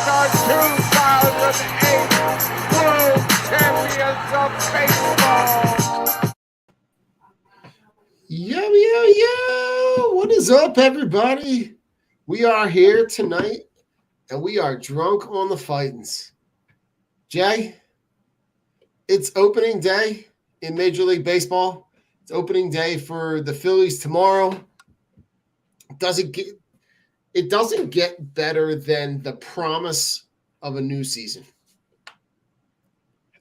the 2008 World Champions of Baseball. Yo. What is up, everybody? We are here tonight, and we are drunk on the fightins. Jay, it's opening day in Major League Baseball. It's opening day for the Phillies tomorrow. It doesn't get better than the promise of a new season.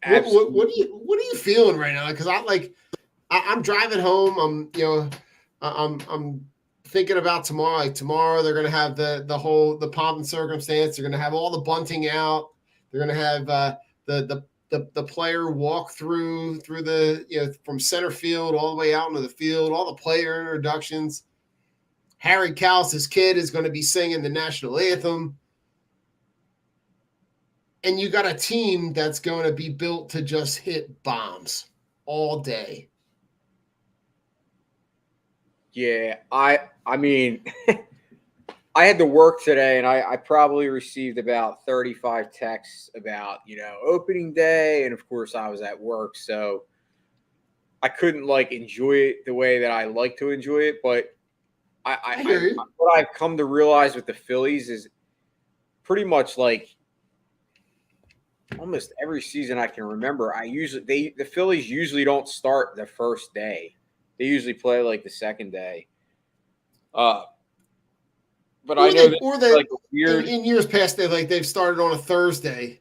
What are you feeling right now? Because I'm driving home. I'm thinking about tomorrow. Like tomorrow, they're gonna have the pomp and circumstance. They're gonna have all the bunting out. They're gonna have the player walk through the from center field all the way out into the field. All the player introductions. Harry Callis' kid is going to be singing the national anthem. And you got a team that's going to be built to just hit bombs all day. Yeah, I mean, I had to work today, and I probably received about 35 texts about, opening day. And, of course, I was at work, so I couldn't, enjoy it the way that I like to enjoy it. But what I've come to realize with the Phillies is pretty much almost every season I can remember, the Phillies usually don't start the first day. They usually play the second day. But I know weird. In years past, they've started on a Thursday,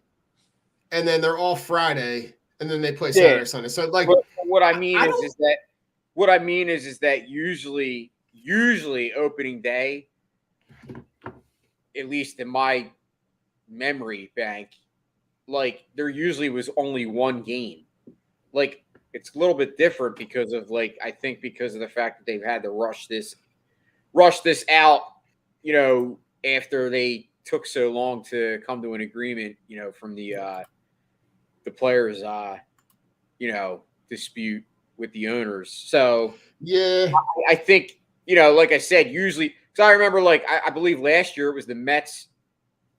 and then they're all Friday, and then they play Saturday, Sunday. So but what I mean is that usually opening day, at least in my memory bank, there usually was only one game. It's a little bit different because of I think because of the fact that they've had to rush this out, after they took so long to come to an agreement, from the players, dispute with the owners. So yeah, I think, like I said, usually, because I remember, I believe last year it was the Mets,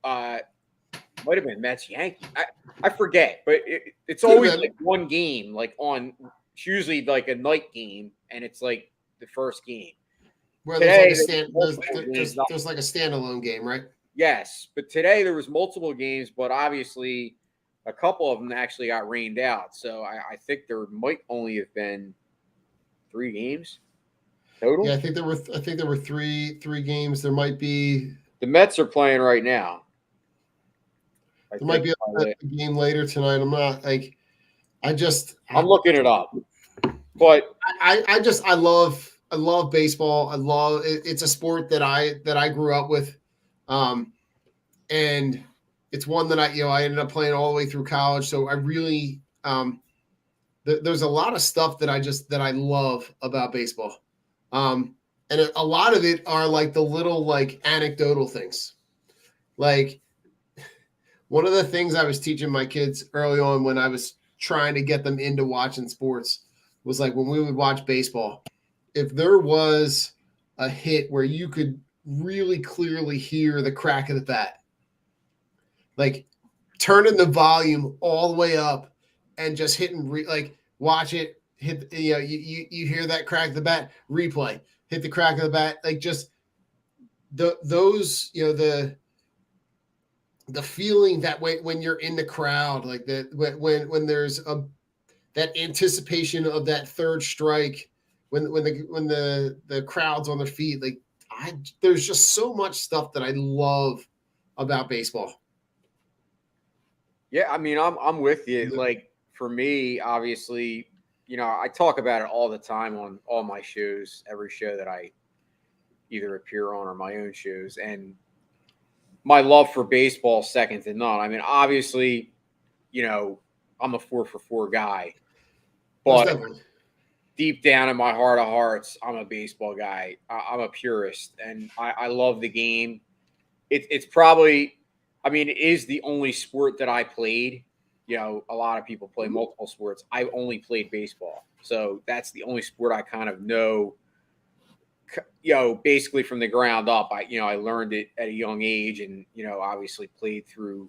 might have been Mets Yankees. I forget, but it's always one game, it's usually a night game, and it's the first game. Where there's there's a standalone game, right? Yes, but today there was multiple games, but obviously a couple of them actually got rained out. So I think there might only have been 3 games total. Yeah, I think there were three games. There might be the Mets are playing right now. There might be a game later tonight. I'm not I'm looking it up, but I love baseball. I love it's a sport that I grew up with, and it's one that I ended up playing all the way through college. So I really there's a lot of stuff that I love about baseball, and a lot of it are the little anecdotal things, one of the things I was teaching my kids early on when I was trying to get them into watching sports was when we would watch baseball, if there was a hit where you could really clearly hear the crack of the bat, turning the volume all the way up and just hitting, watch it hit, you hear that crack of the bat, replay, hit the crack of the bat, just those, the feeling that when you're in the crowd, when there's that anticipation of that third strike, when the crowd's on their feet, there's just so much stuff that I love about baseball. Yeah, I mean, I'm with you. For me, obviously, I talk about it all the time on all my shows, every show that I either appear on or my own shows, and my love for baseball second to none. I mean, obviously, I'm a 4-for-4 guy, but deep down in my heart of hearts, I'm a baseball guy. I'm a purist, and I love the game. It's probably, it is the only sport that I played. A lot of people play multiple sports. I only played baseball, so that's the only sport I kind of know basically from the ground up. I learned it at a young age, and obviously played through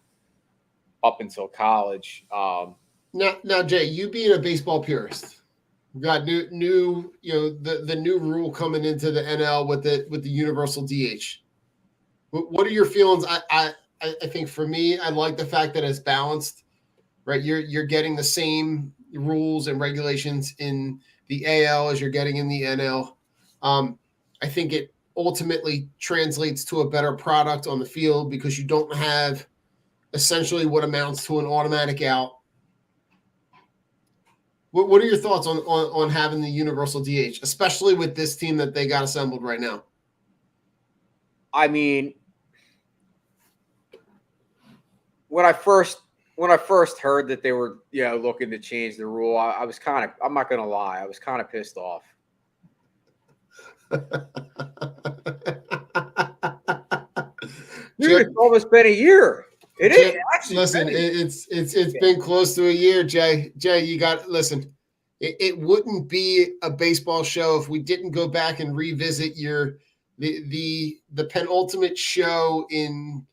up until college. Now, Jay, you being a baseball purist, we've got new the new rule coming into the NL with the universal DH. What are your feelings? I think for me, I like the fact that it's balanced. Right, you're getting the same rules and regulations in the AL as you're getting in the NL. I think it ultimately translates to a better product on the field because you don't have essentially what amounts to an automatic out. What are your thoughts on having the universal DH, especially with this team that they got assembled right now? I mean, when I first heard that they were looking to change the rule, I was I'm not going to lie, I was kind of pissed off. Dude, it's almost been a year. It is actually. Listen, it's been close to a year, Jay. Jay, you got listen. It wouldn't be a baseball show if we didn't go back and revisit the penultimate show in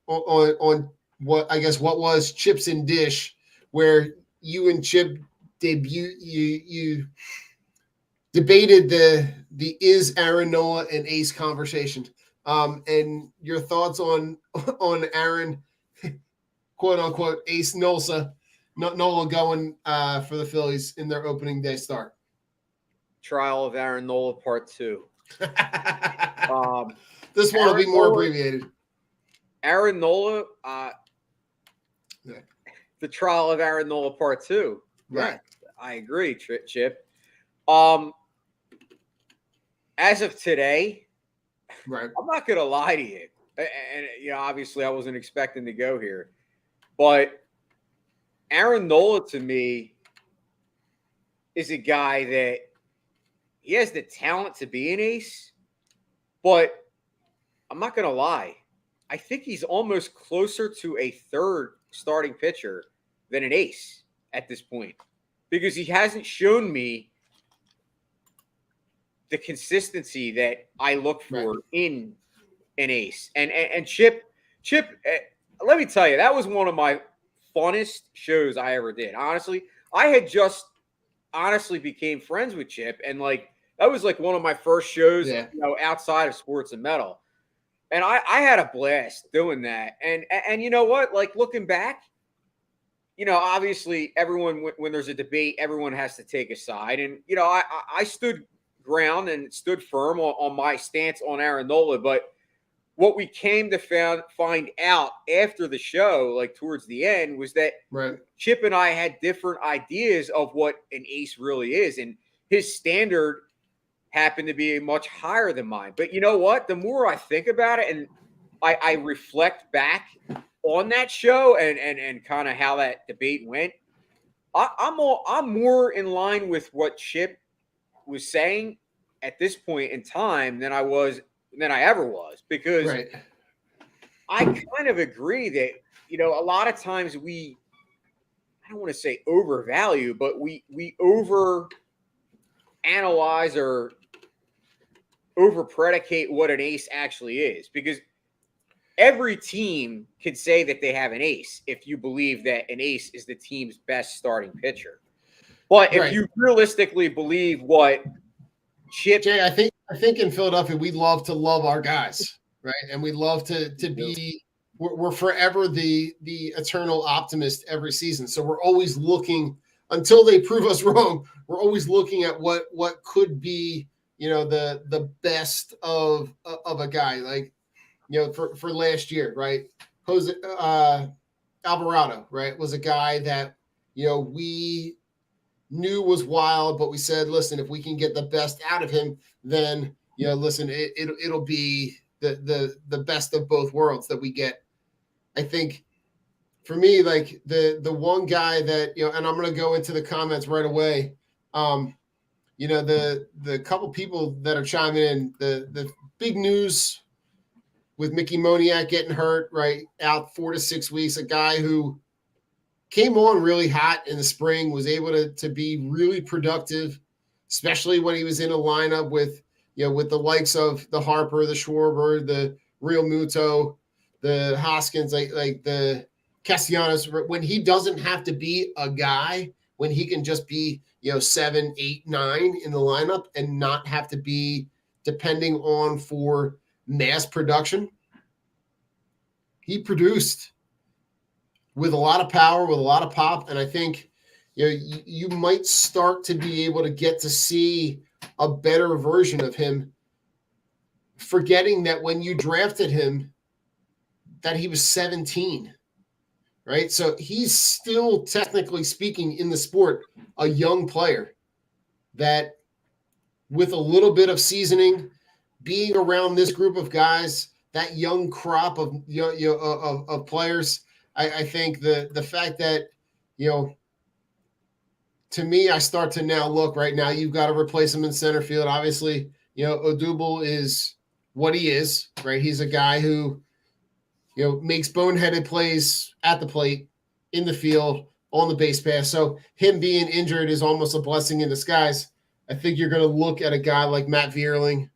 on what was Chips and Dish, where you and Chip you debated the is Aaron Nola an ace conversation. And your thoughts on Aaron, quote unquote, ace Nola going for the Phillies in their opening day start. Trial of Aaron Nola Part 2. This one will be more abbreviated. Aaron Nola, the trial of Aaron Nola Part 2. Right. Yeah, I agree, Chip. As of today, right. I'm not going to lie to you. And, obviously I wasn't expecting to go here. But Aaron Nola, to me, is a guy that he has the talent to be an ace. But I'm not going to lie. I think he's almost closer to a third starting pitcher than an ace at this point. Because he hasn't shown me the consistency that I look for in an ace. And Chip, let me tell you, that was one of my funnest shows I ever did. Honestly, I had just became friends with Chip, and that was one of my first shows, outside of Sports and Metal. And I had a blast doing that. And you know what? Looking back, obviously everyone, when there's a debate, everyone has to take a side. And, I stood ground and stood firm on my stance on Aaron Nola. But what we came to find out after the show, towards the end, was that Chip and I had different ideas of what an ace really is. And his standard happened to be much higher than mine. But you know what? The more I think about it and I reflect back on that show and kind of how that debate went, I'm more in line with what Chip was saying at this point in time than I ever was, because I kind of agree that, a lot of times I don't want to say overvalue, but we over analyze or over predicate what an ace actually is, because every team could say that they have an ace if you believe that an ace is the team's best starting pitcher. But if you realistically believe what Chip, Jay, I think in Philadelphia we love our guys, right? And we love to be. We're forever the eternal optimist every season. So we're always looking until they prove us wrong. We're always looking at what could be, the best of a guy, for last year, right? Jose Alvarado, right, was a guy that we knew was wild, but we said, listen, if we can get the best out of him, then listen, it'll be the best of both worlds that we get. I think for me, the one guy that and I'm gonna go into the comments right away. The couple people that are chiming in, the big news with Mickey Moniak getting hurt, right, out 4 to 6 weeks, a guy who came on really hot in the spring, was able to be really productive especially when he was in a lineup with, with the likes of the Harper, the Schwarber, the Real Muto, the Hoskins, like the Castellanos, when he doesn't have to be a guy, when he can just be, 7, 8, 9 in the lineup and not have to be depending on for mass production. He produced with a lot of power, with a lot of pop. And I think, you might start to be able to get to see a better version of him, forgetting that when you drafted him, that he was 17, right? So he's still, technically speaking, in the sport, a young player that, with a little bit of seasoning, being around this group of guys, that young crop of players, I think the fact that, to me, I start to now look right now, you've got to replace him in center field. Obviously, Odubel is what he is, right? He's a guy who, makes boneheaded plays at the plate, in the field, on the base pass. So him being injured is almost a blessing in disguise. I think you're going to look at a guy like Matt Vierling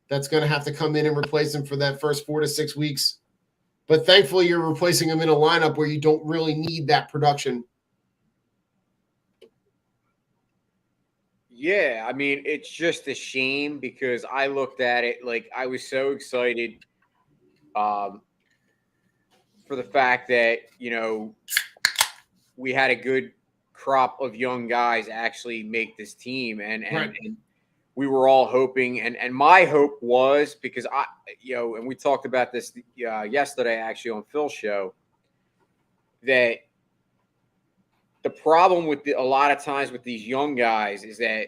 that's going to have to come in and replace him for that first 4 to 6 weeks. But thankfully, you're replacing him in a lineup where you don't really need that production. Yeah, I mean, it's just a shame because I looked at it like I was so excited for the fact that, we had a good crop of young guys actually make this team. And we were all hoping, and my hope was, because and we talked about this yesterday actually on Phil's show, that the problem with a lot of times with these young guys is that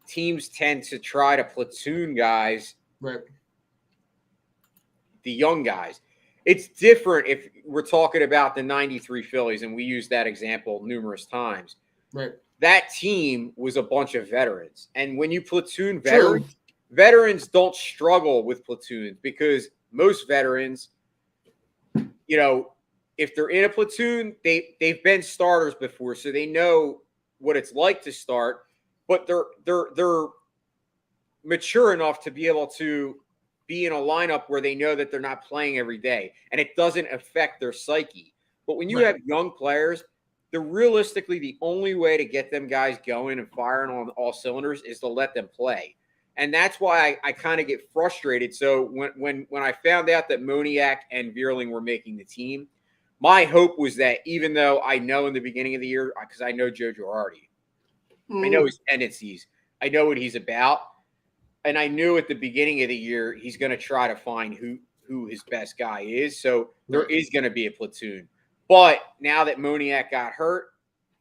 teams tend to try to platoon guys, right? The young guys. It's different if we're talking about the 93 Phillies, and we use that example numerous times. Right. That team was a bunch of veterans. And when you platoon veterans, veterans don't struggle with platoons because most veterans, if they're in a platoon, they've been starters before, so they know what it's like to start, but they're mature enough to be able to be in a lineup where they know that they're not playing every day and it doesn't affect their psyche. But when you have young players, realistically, the only way to get them guys going and firing on all cylinders is to let them play. And that's why I kind of get frustrated. So when I found out that Moniak and Vierling were making the team, my hope was that, even though I know in the beginning of the year, because I know Joe Girardi, I know his tendencies, I know what he's about, and I knew at the beginning of the year he's going to try to find who his best guy is. So there is going to be a platoon. But now that Moniak got hurt,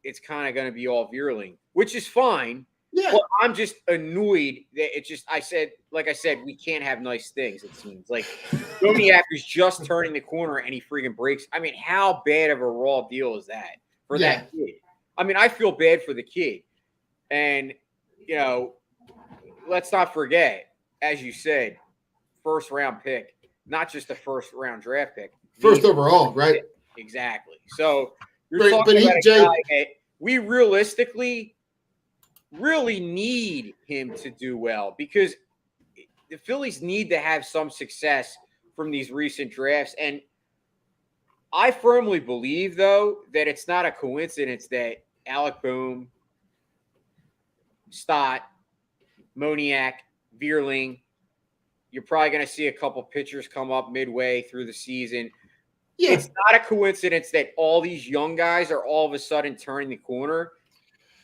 it's kind of going to be all Vierling, which is fine. Yeah. But I'm just annoyed that like I said, we can't have nice things, it seems. Like, Moniak is just turning the corner and he freaking breaks. I mean, how bad of a raw deal is that for that kid? I mean, I feel bad for the kid. And, let's not forget, as you said, first round pick, not just a first round draft pick. First overall, right? Exactly. So you're talking about a guy that we realistically really need him to do well, because the Phillies need to have some success from these recent drafts. And I firmly believe, though, that it's not a coincidence that Alec Boehm, Stott, Moniak, Vierling, you're probably going to see a couple pitchers come up midway through the season. Yeah. It's not a coincidence that all these young guys are all of a sudden turning the corner.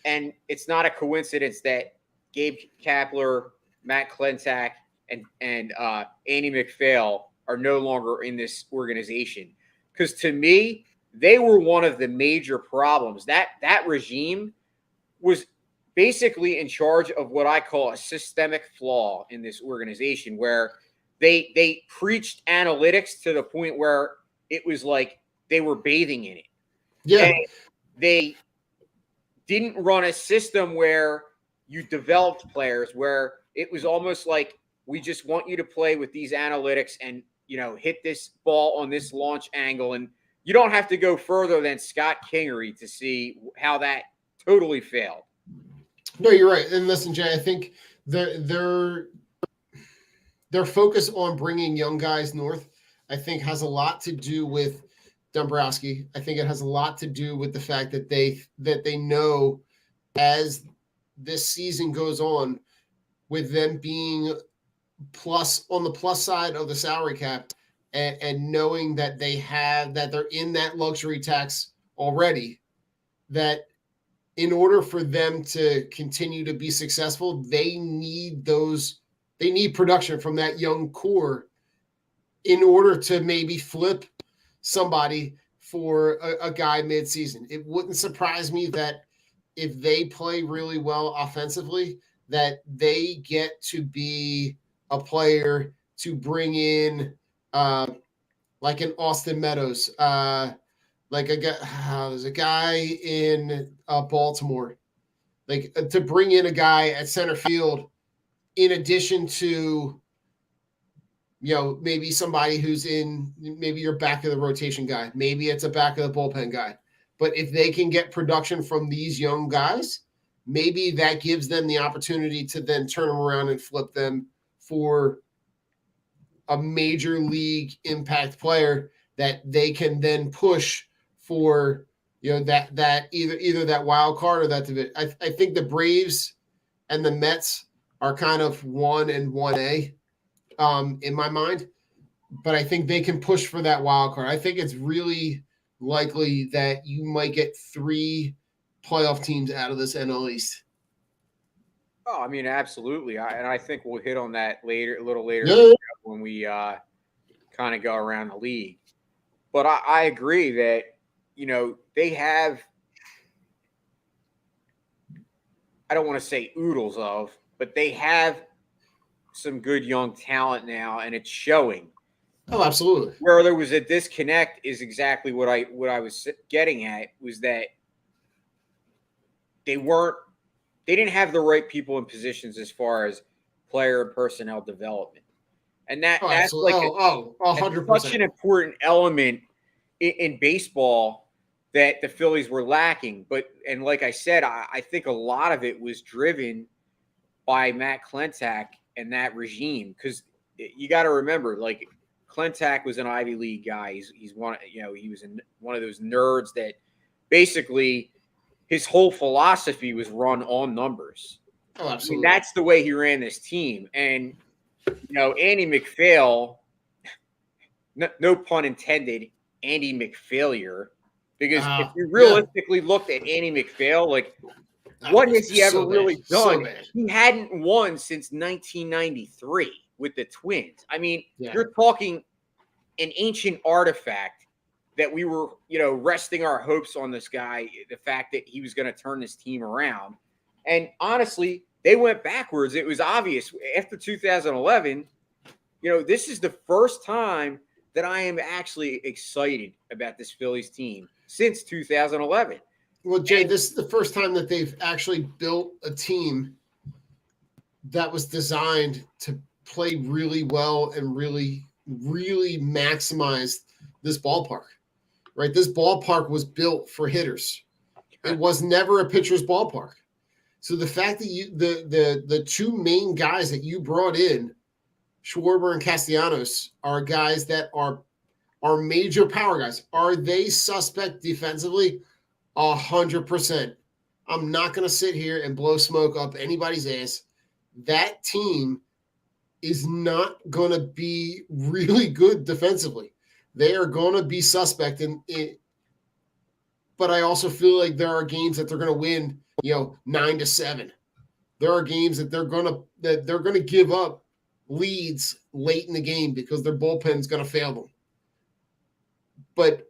And it's not a coincidence that Gabe Kapler, Matt Klentak, and Andy McPhail are no longer in this organization. Because to me, they were one of the major problems. That regime was basically in charge of what I call a systemic flaw in this organization, where they preached analytics to the point where it was like they were bathing in it. Yeah. And they didn't run a system where you developed players, where it was almost like, we just want you to play with these analytics and, hit this ball on this launch angle. And you don't have to go further than Scott Kingery to see how that totally failed. No, you're right. And listen, Jay, I think their focus on bringing young guys north, I think, has a lot to do with Dombrowski. I think it has a lot to do with the fact that they know as this season goes on, with them being plus on the plus side of the salary cap, and knowing that they're in that luxury tax already, that in order for them to continue to be successful, they need production from that young core in order to maybe flip somebody for a guy mid-season. It wouldn't surprise me that if they play really well offensively, that they get to be a player to bring in, like an Austin Meadows, like there's a guy in Baltimore, like to bring in a guy at center field, in addition to, maybe somebody who's maybe your back of the rotation guy, maybe it's a back of the bullpen guy. But if they can get production from these young guys, maybe that gives them the opportunity to then turn them around and flip them for a major league impact player that they can then push for, that either that wild card or that division. I think the Braves and the Mets are kind of 1 and 1A in my mind, but I think they can push for that wild card. I think it's really likely that you might get 3 playoff teams out of this NL East. Oh, I mean, absolutely. And I think we'll hit on that a little later Yeah. when we kind of go around the league. But I agree that, they have, I don't want to say oodles of, but they have some good young talent now, and it's showing. Oh, absolutely. Where there was a disconnect is exactly what I was getting at, was that they didn't have the right people in positions as far as player and personnel development. And that's like 100%. such an important element in baseball that the Phillies were lacking. And like I said, I think a lot of it was driven by Matt Klentak and that regime, because you got to remember, like, Klentak was an Ivy League guy. He's one, he was one of those nerds that basically his whole philosophy was run on numbers. Oh, absolutely. I mean, that's the way he ran this team. And, Andy McPhail, no pun intended, Andy McFailure, because if you realistically looked at Andy McPhail, like, what has he ever really done? He hadn't won since 1993 with the Twins. I mean, you're talking an ancient artifact that we were, resting our hopes on this guy, the fact that he was going to turn this team around. And honestly, they went backwards. It was obvious after 2011. This is the first time that I am actually excited about this Phillies team since 2011. Well, Jay, this is the first time that they've actually built a team that was designed to play really well and really, really maximize this ballpark, right? This ballpark was built for hitters. It was never a pitcher's ballpark. So the fact that the 2 main guys that you brought in, Schwarber and Castellanos, are guys that are major power guys. Are they suspect defensively? 100%. I'm not going to sit here and blow smoke up anybody's ass. That team is not going to be really good defensively. They are going to be suspect in it. But I also feel like there are games that they're going to win, 9-7. There are games that they're going to give up leads late in the game because their bullpen's going to fail them. But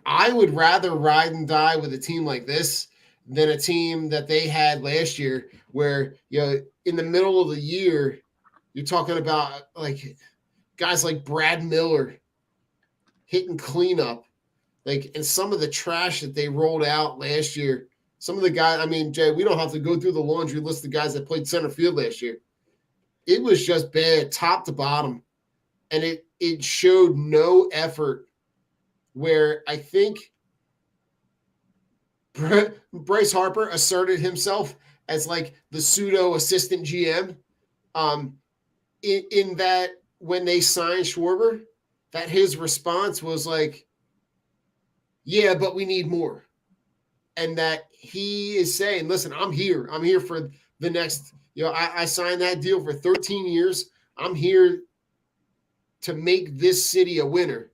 I would rather ride and die with a team like this than a team that they had last year where, in the middle of the year, you're talking about like guys like Brad Miller hitting cleanup, and some of the trash that they rolled out last year. Some of the guys, I mean, Jay, we don't have to go through the laundry list of guys that played center field last year. It was just bad, top to bottom. And it showed no effort, where I think Bryce Harper asserted himself as like the pseudo assistant GM. In that when they signed Schwarber, that his response was like, yeah, but we need more. And that he is saying, listen, I'm here. I'm here for the next, I signed that deal for 13 years. I'm here to make this city a winner.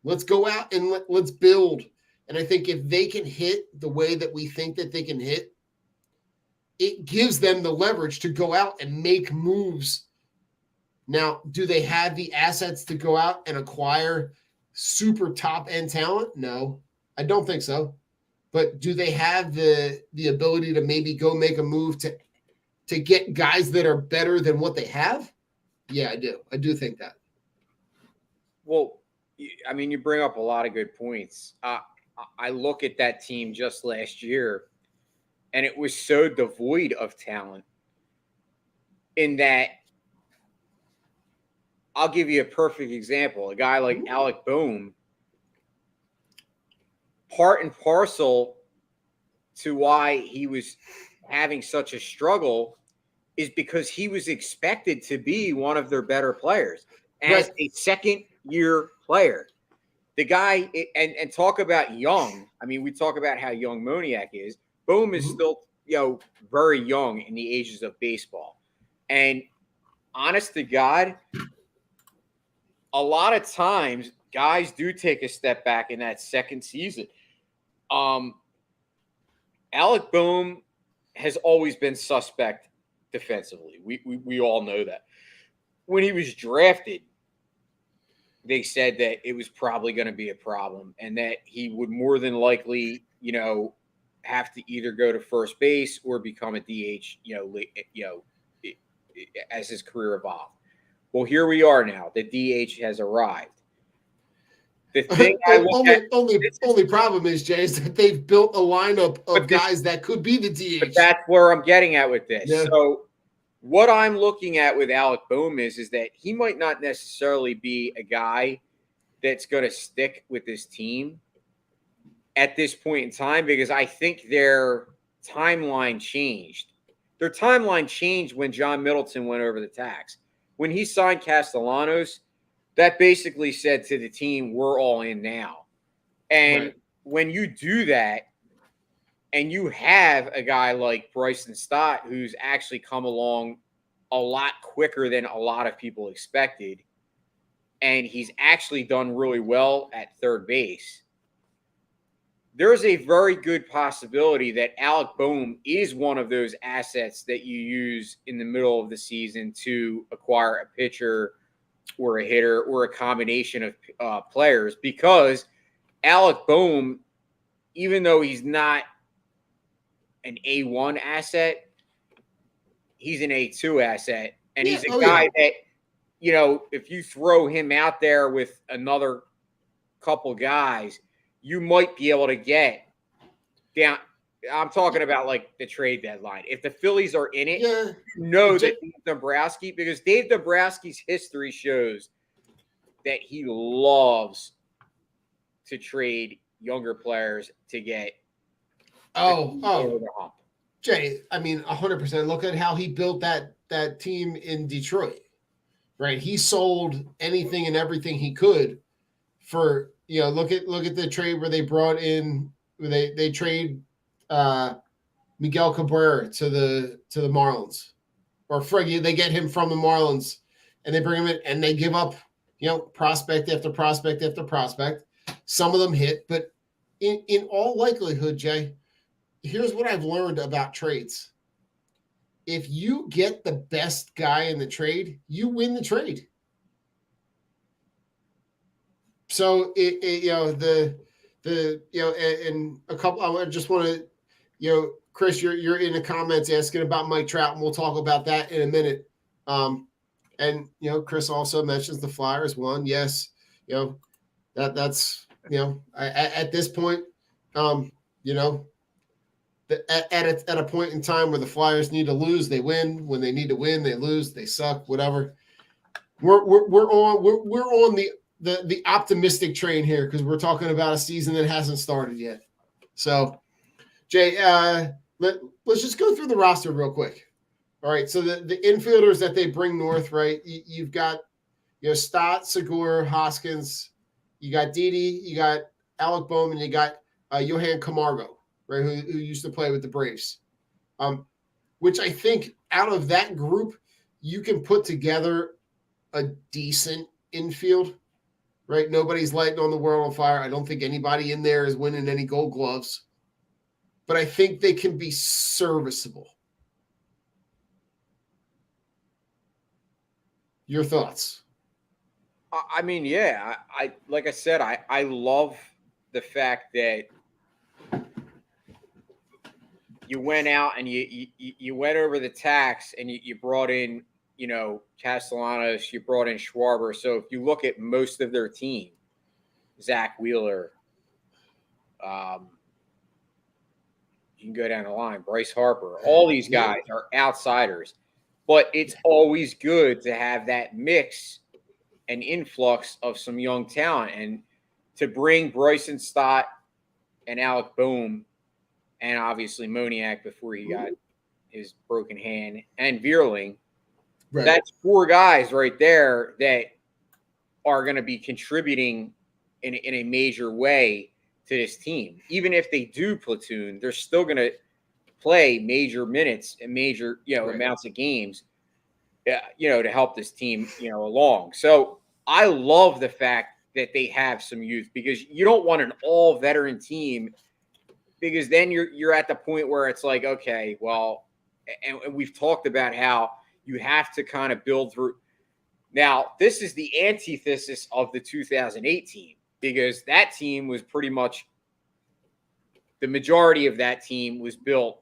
Let's go out and let's build. And I think if they can hit the way that we think that they can hit, it gives them the leverage to go out and make moves. Now, do they have the assets to go out and acquire super top-end talent? No, I don't think so. But do they have the ability to maybe go make a move to get guys that are better than what they have? Yeah, I do. I do think that. Well, I mean, you bring up a lot of good points. I look at that team just last year, and it was so devoid of talent in that I'll give you a perfect example. A guy like Alec Boehm, part and parcel to why he was having such a struggle is because he was expected to be one of their better players as a second-year player. The guy, and talk about young. I mean, we talk about how young Moniak is. Boehm is still, very young in the ages of baseball. And honest to God, a lot of times guys do take a step back in that second season. Alec Boehm has always been suspect defensively. We all know that. When he was drafted, they said that it was probably going to be a problem and that he would more than likely, have to either go to first base or become a DH, as his career evolved. Well, here we are now. The DH has arrived. The thing only problem is, Jay, is that they've built a lineup of guys that could be the DH. But that's where I'm getting at with this. Yeah. So what I'm looking at with Alec Boehm is that he might not necessarily be a guy that's going to stick with this team at this point in time because I think their timeline changed. Their timeline changed when John Middleton went over the tax. When he signed Castellanos, that basically said to the team, we're all in now. And when you do that and you have a guy like Bryson Stott who's actually come along a lot quicker than a lot of people expected, and he's actually done really well at third base, there's a very good possibility that Alec Boehm is one of those assets that you use in the middle of the season to acquire a pitcher or a hitter or a combination of players, because Alec Boehm, even though he's not an A1 asset, he's an A2 asset. And he's a guy that, if you throw him out there with another couple guys, you might be able to get down. I'm talking about like the trade deadline. If the Phillies are in it, that Dave Dombrowski, because Dave Dombrowski's history shows that he loves to trade younger players to get over the hump. Jay, I mean, 100%. Look at how he built that team in Detroit, right? He sold anything and everything he could for, look at the trade where they brought in, they trade Miguel Cabrera to the Marlins, or Friggy. They get him from the Marlins and they bring him in and they give up, prospect after prospect after prospect. Some of them hit, but in all likelihood, Jay, here's what I've learned about trades. If you get the best guy in the trade, you win the trade. So and a couple. I just want to, Chris, you're in the comments asking about Mike Trout, and we'll talk about that in a minute. And Chris also mentions the Flyers won. Yes, that's at this point, at a point in time where the Flyers need to lose, they win. When they need to win, they lose. They suck. Whatever. We're on the optimistic train here because we're talking about a season that hasn't started yet. So, Jay, let's just go through the roster real quick. All right, so the infielders that they bring north, right? You've got Stott, Segura, Hoskins, you got Didi, you got Alec Bohm, and you got Johan Camargo, right? Who used to play with the Braves. Which I think out of that group, you can put together a decent infield, right? Nobody's lighting on the world on fire. I don't think anybody in there is winning any Gold Gloves, but I think they can be serviceable. Your thoughts? I mean, yeah, I like I said, I love the fact that you went out and you went over the tax and you brought in, Castellanos, you brought in Schwarber. So if you look at most of their team, Zach Wheeler, you can go down the line, Bryce Harper, all these guys are outsiders. But it's always good to have that mix and influx of some young talent. And to bring Bryson Stott and Alec Bohm and obviously Moniak before he got his broken hand and Vierling, right. That's 4 guys right there that are going to be contributing in a major way to this team. Even if they do platoon, they're still going to play major minutes and major, right. amounts of games, to help this team, along. So I love the fact that they have some youth, because you don't want an all veteran team, because then you're at the point where it's like, okay, well, and we've talked about how you have to kind of build through. Now, this is the antithesis of the 2008 team, because that team was pretty much, the majority of that team was built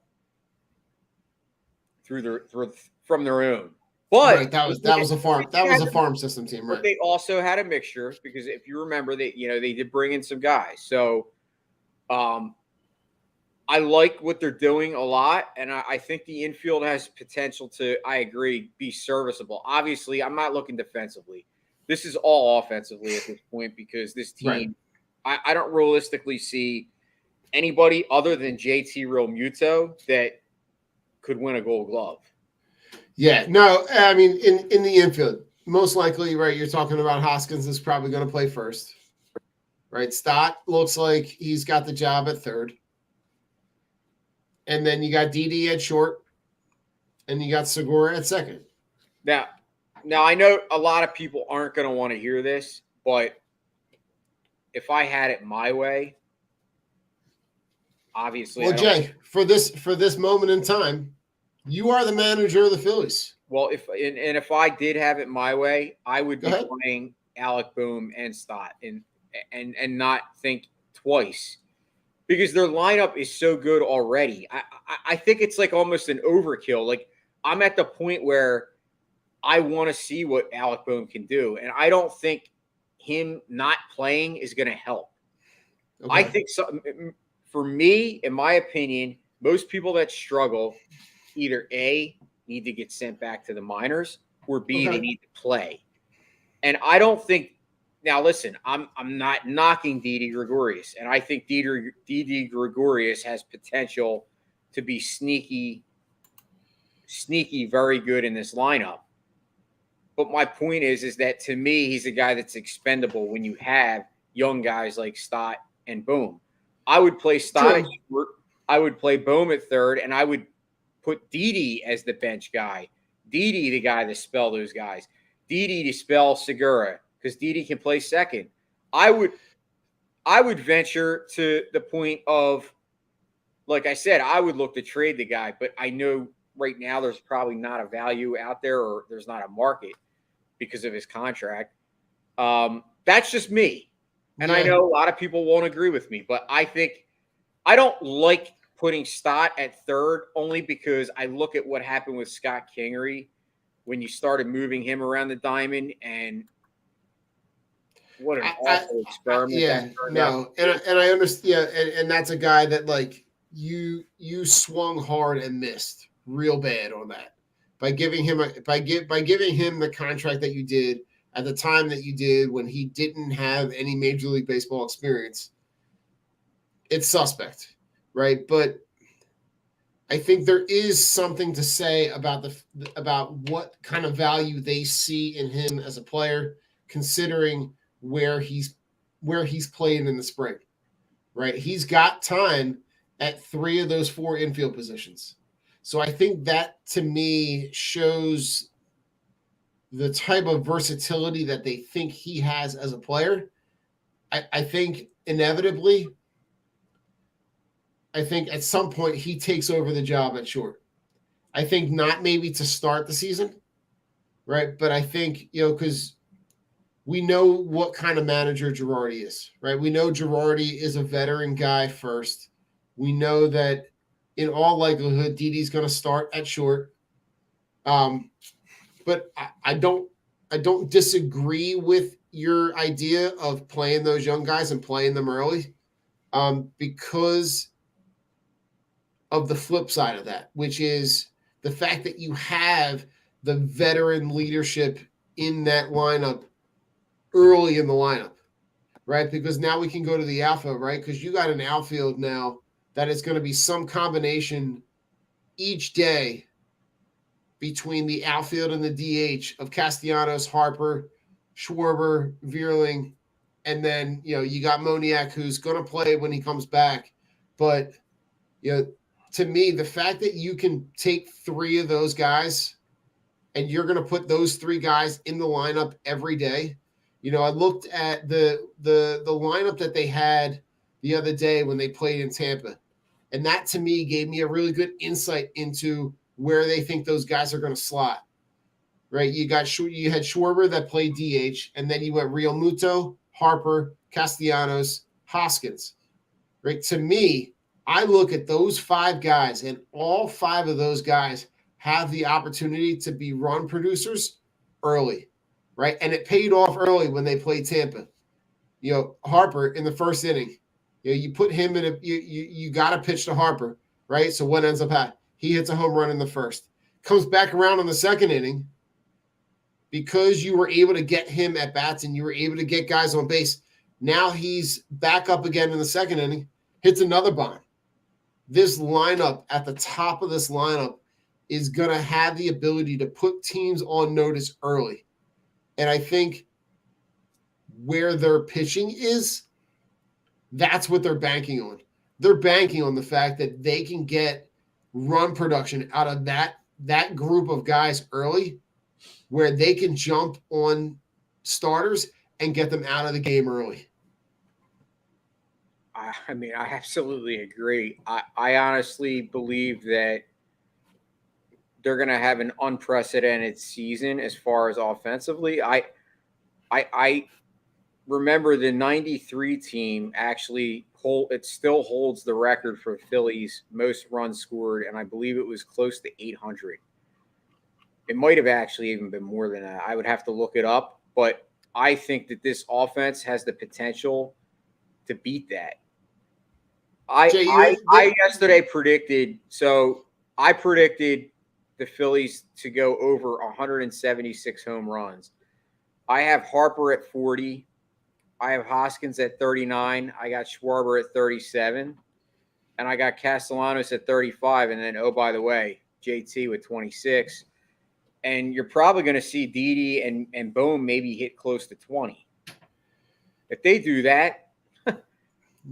from their own. But right, that was a farm system team, right? But they also had a mixture, because if you remember, they did bring in some guys. So I like what they're doing a lot, and I think the infield has potential to, I agree, be serviceable. Obviously, I'm not looking defensively. This is all offensively at this point, because this team, right. I don't realistically see anybody other than JT Realmuto that could win a Gold Glove. Yeah, no, I mean, in the infield, most likely, right, you're talking about Hoskins is probably going to play first, right? Stott looks like he's got the job at third. And then you got Didi at short, and you got Segura at second. Now I know a lot of people aren't going to want to hear this, but if I had it my way, obviously. Well, Jay, for this moment in time, you are the manager of the Phillies. Well, if I did have it my way, I would be playing Alec Bohm and Stott and not think twice, because their lineup is so good already. I think it's like almost an overkill. Like, I'm at the point where I want to see what Alec Bohm can do, and I don't think him not playing is going to help. Okay. I think so. For me, in my opinion, most people that struggle either A, need to get sent back to the minors, or B, they need to play. And I don't think – now, listen, I'm not knocking Didi Gregorius, and I think Didi Gregorius has potential to be sneaky, very good in this lineup. But my point is that, to me, he's a guy that's expendable when you have young guys like Stott and Bohm. I would play Stott at short, I would play Bohm at third, and I would put Didi as the bench guy. Didi, the guy to spell those guys. Didi to spell Segura, because Didi can play second. I would venture to the point of, like I said, I would look to trade the guy, but I know right now there's probably not a value out there, or there's not a market because of his contract. That's just me. And I know a lot of people won't agree with me, but I think I don't like putting Stott at third, only because I look at what happened with Scott Kingery when you started moving him around the diamond, and what an awful experiment that turned out. And I understand, and that's a guy that, like, you swung hard and missed real bad on that by giving him the contract that you did at the time that you did, when he didn't have any Major League Baseball experience. It's suspect, right? But I think there is something to say about about what kind of value they see in him as a player, considering where he's playing in the spring. Right, he's got time at 3 of those 4 infield positions. So I think that to me shows the type of versatility that they think he has as a player. I think inevitably, I think at some point he takes over the job at short. I think not maybe to start the season, right? But I think, because we know what kind of manager Girardi is, right? We know Girardi is a veteran guy first. We know that in all likelihood, Didi's going to start at short. But I don't disagree with your idea of playing those young guys and playing them early, because of the flip side of that, which is the fact that you have the veteran leadership in that lineup early in the lineup, right? Because now we can go to the alpha, right? Because you got an outfield now that is going to be some combination each day between the outfield and the DH of Castellanos, Harper, Schwarber, Vierling, and then you got Moniak, who's going to play when he comes back. But to me, the fact that you can take 3 of those guys and you're going to put those 3 guys in the lineup every day. I looked at the lineup that they had the other day when they played in Tampa, and that to me gave me a really good insight into where they think those guys are going to slot. Right? You had Schwarber that played DH, and then you went Real Muto, Harper, Castellanos, Hoskins. Right? To me, I look at those 5 guys, and all 5 of those guys have the opportunity to be run producers early, right? And it paid off early when they played Tampa. Harper in the first inning, you put him in you got to pitch to Harper, right? So what ends up happening? He hits a home run in the first, comes back around in the second inning because you were able to get him at bats and you were able to get guys on base. Now he's back up again in the second inning, hits another bomb. This lineup, at the top of this lineup, is going to have the ability to put teams on notice early. And I think where their pitching is, that's what they're banking on. They're banking on the fact that they can get run production out of that group of guys early, where they can jump on starters and get them out of the game early. I mean, I absolutely agree. I honestly believe that they're going to have an unprecedented season as far as offensively. I remember the 93 team actually it still holds the record for Phillies most runs scored, and I believe it was close to 800. It might have actually even been more than that. I would have to look it up, but I think that this offense has the potential to beat that. I yesterday predicted the Phillies to go over 176 home runs. I have Harper at 40. I have Hoskins at 39. I got Schwarber at 37. And I got Castellanos at 35. And then, oh, by the way, JT with 26. And you're probably going to see Didi and Bohm maybe hit close to 20. If they do that,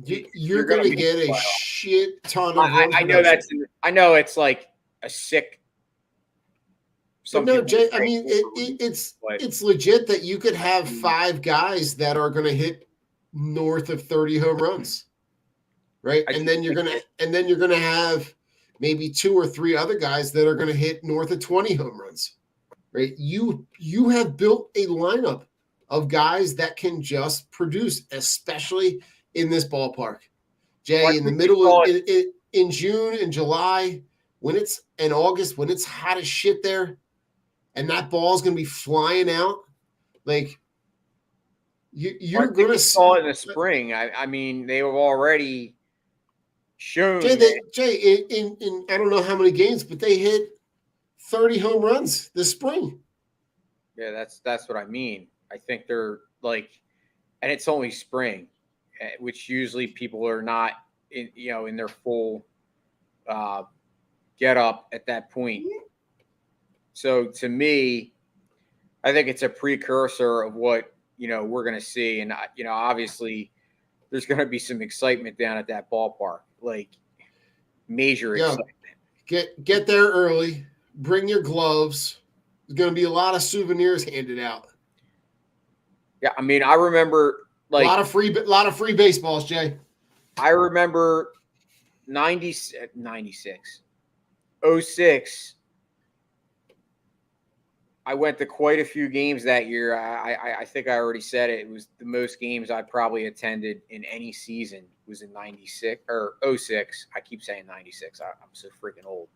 you're going to get a shit ton of runs. I know it's like a sick. But no, Jay, I mean, it's legit that you could have 5 guys that are going to hit north of 30 home runs, right? And then you're going to have maybe 2 or 3 other guys that are going to hit north of 20 home runs, right? You have built a lineup of guys that can just produce, especially in this ballpark. Jay, in the middle of in June and July, in August, when it's hot as shit there, and that ball is going to be flying out, like you're going to saw it in the spring. I mean, they have already shown. Jay, in I don't know how many games, but they hit 30 home runs this spring. Yeah, that's what I mean. I think they're like, and it's only spring, which usually people are not in their full get up at that point. So to me, I think it's a precursor of what, we're going to see. And, obviously there's going to be some excitement down at that ballpark, like major excitement. Get there early. Bring your gloves. There's going to be a lot of souvenirs handed out. Yeah, I mean, I remember like a lot of free baseballs, Jay. I remember 96, 06. I went to quite a few games that year. I think I already said it. It was the most games I probably attended in any season was in 96 or 06. I keep saying 96. I'm so freaking old.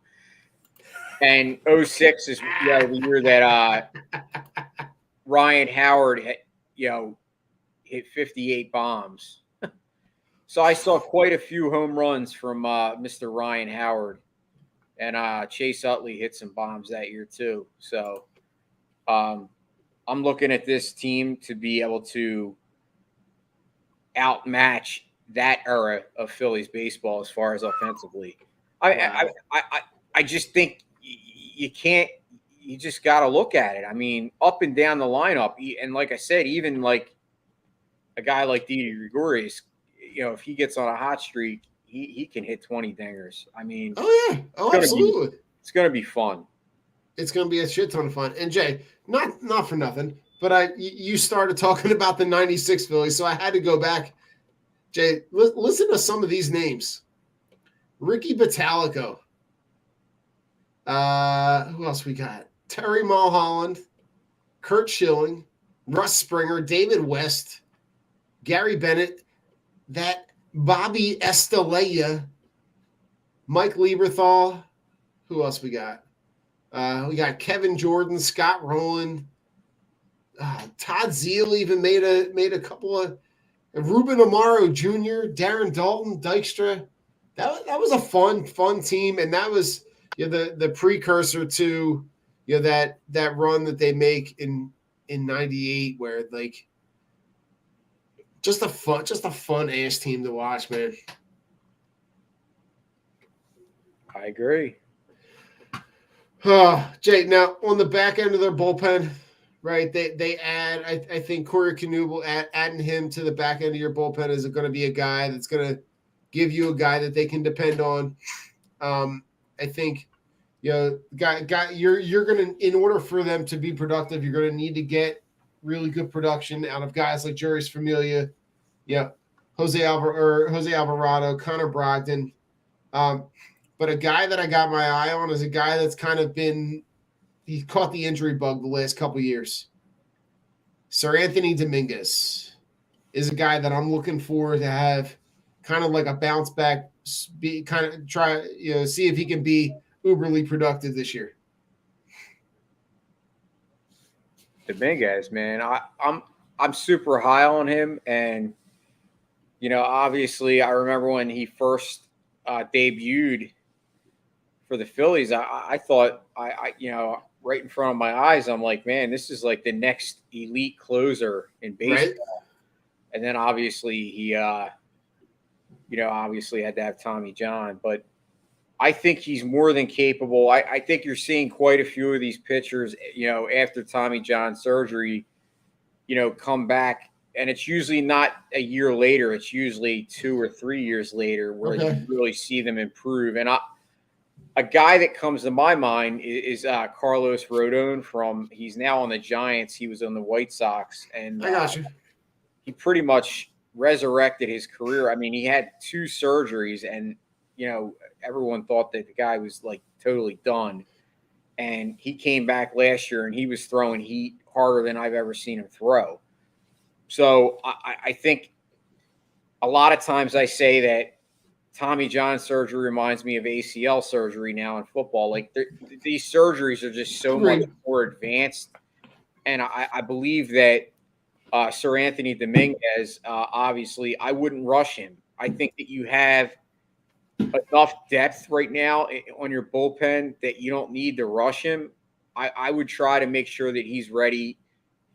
And 06 is the year that Ryan Howard had, hit 58 bombs. So I saw quite a few home runs from Mr. Ryan Howard. And Chase Utley hit some bombs that year too. So I'm looking at this team to be able to outmatch that era of Phillies baseball as far as offensively. I just think you can't. You just got to look at it. I mean, up and down the lineup, and like I said, even like a guy like Didi Gregorius, if he gets on a hot streak, he can hit 20 dingers. I mean, absolutely, it's going to be fun. It's going to be a shit ton of fun. And Jay, not for nothing, but you started talking about the 96 Phillies, so I had to go back. Jay, listen to some of these names. Ricky Bottalico. Who else we got? Terry Mulholland, Kurt Schilling, Russ Springer, David West, Gary Bennett, that Bobby Estrella, Mike Lieberthal. Who else we got? We got Kevin Jordan, Scott Rowland, Todd Zeal even made a couple of Ruben Amaro Jr., Darren Dalton, Dykstra. That was a fun team, and that was the precursor to that run that they make in 98, where like just a fun ass team to watch, man. I agree. Jay, now on the back end of their bullpen, right? They add. I think Corey Knebel adding him to the back end of your bullpen is going to be a guy that's going to give you a guy that they can depend on. I think guy you're going to, in order for them to be productive, you're going to need to get really good production out of guys like Juris Familia, Jose Alvarado, Connor Brogdon. But a guy that I got my eye on is a guy that's kind of he caught the injury bug the last couple of years. Sir Anthony Dominguez is a guy that I'm looking forward to have kind of like a bounce back, see if he can be uberly productive this year. Dominguez, man, I'm super high on him, and obviously I remember when he first debuted for the Phillies, I thought right in front of my eyes, I'm like, man, this is like the next elite closer in baseball. Right? And then obviously he, obviously had to have Tommy John, but I think he's more than capable. I think you're seeing quite a few of these pitchers, after Tommy John surgery, come back, and it's usually not a year later. It's usually 2 or 3 years later where you really see them improve. And a guy that comes to my mind is Carlos Rhoden he's now on the Giants. He was on the White Sox, and I got you. He pretty much resurrected his career. I mean, he had 2 surgeries, and everyone thought that the guy was like totally done. And he came back last year, and he was throwing heat harder than I've ever seen him throw. So I think a lot of times I say that Tommy John surgery reminds me of ACL surgery now in football. Like these surgeries are just so much more advanced. And I believe that Sir Anthony Dominguez, obviously, I wouldn't rush him. I think that you have enough depth right now on your bullpen that you don't need to rush him. I would try to make sure that he's ready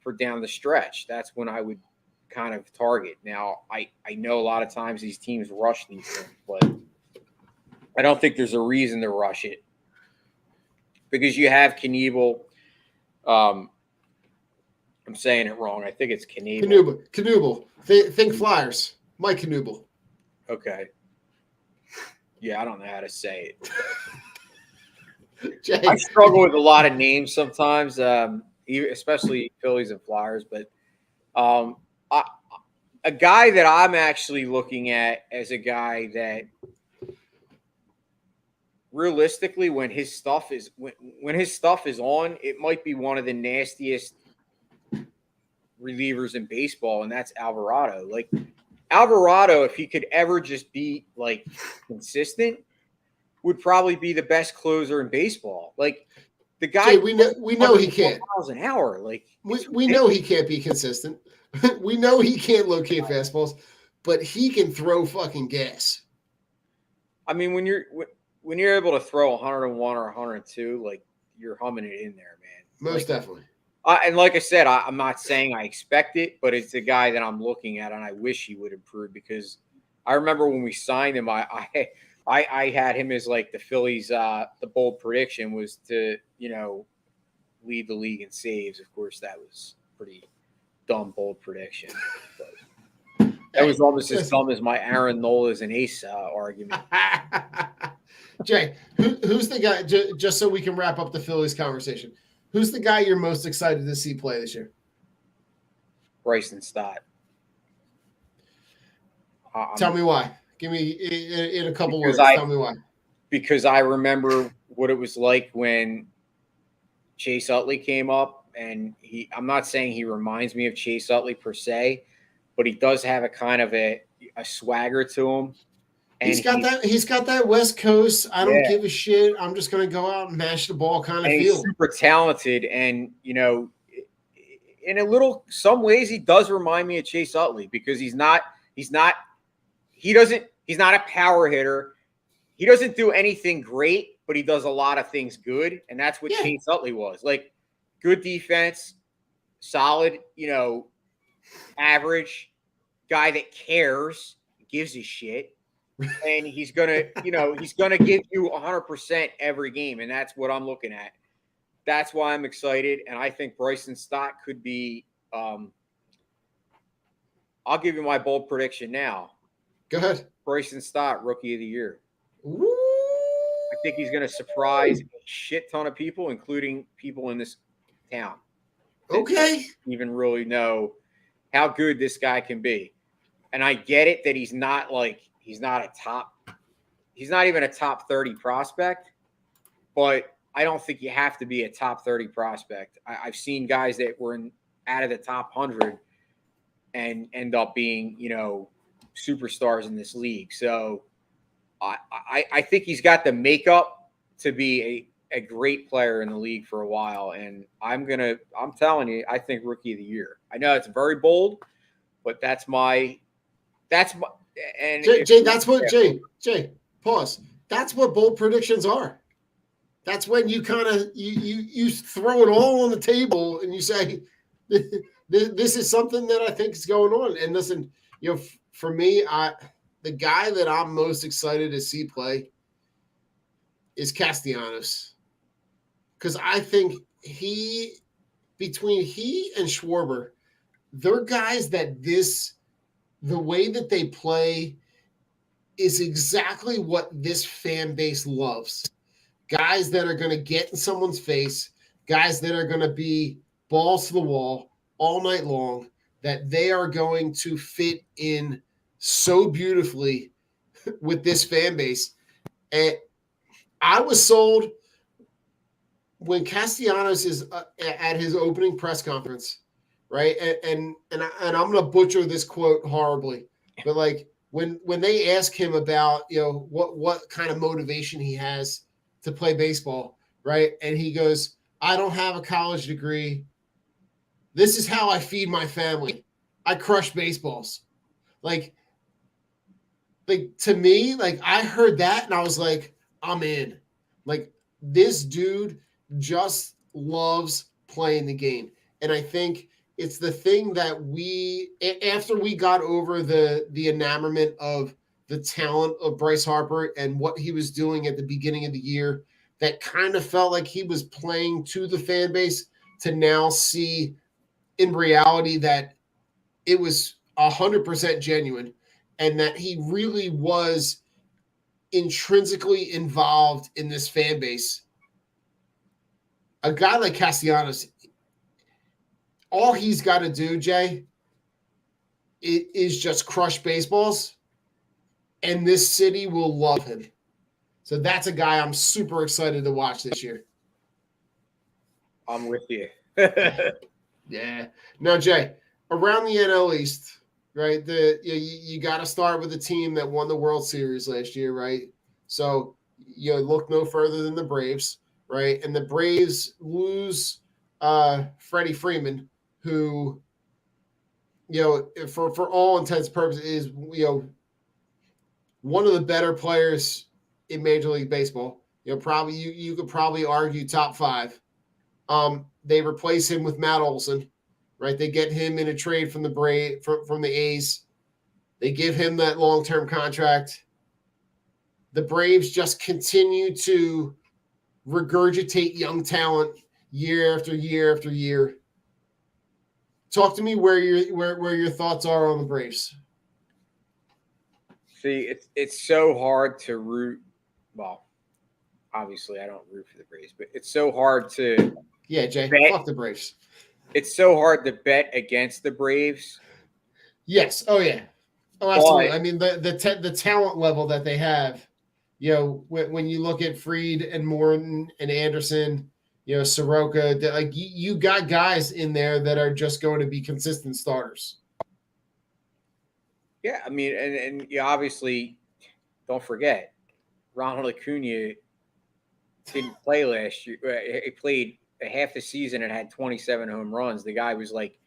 for down the stretch. That's when I would kind of target. Now, I know a lot of times these teams rush these things, but I don't think there's a reason to rush it. because you have Knievel. I'm saying it wrong. I think it's Knievel. Knievel. Think Flyers. Mike Knievel. Okay. Yeah, I don't know how to say it. Jay. I struggle with a lot of names sometimes, especially Phillies and Flyers. But a guy that I'm actually looking at as a guy that realistically, when his stuff is on, it might be one of the nastiest relievers in baseball, and that's Alvarado. Like Alvarado, if he could ever just be like consistent, would probably be the best closer in baseball. Like the guy, Jay, we know he can't. Miles an hour. Like we know he can't be consistent. We know he can't locate fastballs, but he can throw fucking gas. I mean, when you're able to throw 101 or 102, like you're humming it in there, man. Most definitely. And like I said, I'm not saying I expect it, but it's the guy that I'm looking at, and I wish he would improve because I remember when we signed him, I had him as like the Phillies. The bold prediction was to lead the league in saves. Of course, that was pretty dumb bold prediction. But that was almost as dumb as my Aaron Nola is an ace argument. Jay, who's the guy? Just so we can wrap up the Phillies conversation. Who's the guy you're most excited to see play this year? Bryson Stott. Tell me why. Give me in a couple words. Tell me why. Because I remember what it was like when Chase Utley came up, and I'm not saying he reminds me of Chase Utley per se, but he does have a kind of a swagger to him. And he's got that West Coast, I don't give a shit, I'm just going to go out and mash the ball kind of feel. He's super talented, and in some ways he does remind me of Chase Utley because he's not a power hitter. He doesn't do anything great, but he does a lot of things good, and that's what Chase Utley was. Like good defense, solid, average guy that cares, gives a shit. And he's gonna give you 100% every game, and that's what I'm looking at. That's why I'm excited, and I think Bryson Stott could be. I'll give you my bold prediction now. Go ahead. Bryson Stott, Rookie of the Year. Ooh. I think he's going to surprise a shit ton of people, including people in this town. Okay. Even really know how good this guy can be, and I get it that he's not even a top 30 prospect, but I don't think you have to be a top 30 prospect. I've seen guys that were out of the top 100 and end up being, superstars in this league. So I think he's got the makeup to be a great player in the league for a while. And I'm telling you, I think Rookie of the Year. I know it's very bold, but that's my and Jay, pause. That's what bold predictions are. That's when you kind of you throw it all on the table and you say, this is something that I think is going on. And listen, for me, the guy that I'm most excited to see play is Castellanos. Because I think between he and Schwarber, they're guys that the way that they play is exactly what this fan base loves. Guys that are going to get in someone's face, guys that are going to be balls to the wall all night long, that they are going to fit in so beautifully with this fan base. And I was sold when Castellanos is at his opening press conference, right? And I'm going to butcher this quote horribly, but like when they ask him about, what kind of motivation he has to play baseball, right? And he goes, I don't have a college degree. This is how I feed my family. I crush baseballs. Like to me, like I heard that and I was like, I'm in. Like this dude just loves playing the game. And I think it's the thing that after we got over the enamorment of the talent of Bryce Harper and what he was doing at the beginning of the year, that kind of felt like he was playing to the fan base to now see in reality that it was 100% genuine and that he really was intrinsically involved in this fan base. A guy like Castellanos, all he's got to do, Jay, is just crush baseballs, and this city will love him. So that's a guy I'm super excited to watch this year. I'm with you. Yeah. Now, Jay, around the NL East, right? You got to start with the team that won the World Series last year, right? So you look no further than the Braves, right? And the Braves lose Freddie Freeman, who, for all intents and purposes, is one of the better players in Major League Baseball. Probably you could probably argue top 5. They replace him with Matt Olson, right? They get him in a trade from the A's. They give him that long-term contract. The Braves just continue to regurgitate young talent year after year after year. Talk to me where your thoughts are on the Braves. See, it's so hard to root. Well, obviously I don't root for the Braves, but it's so hard to. Yeah, Jay, fuck the Braves. It's so hard to bet against the Braves. Yes. Oh yeah. Oh, absolutely. I mean, the talent level that they have. When you look at Fried and Morton and Anderson, Soroka, like you got guys in there that are just going to be consistent starters. Yeah, I mean, and you obviously don't forget Ronald Acuna didn't play last year. He played half the season and had 27 home runs. The guy was like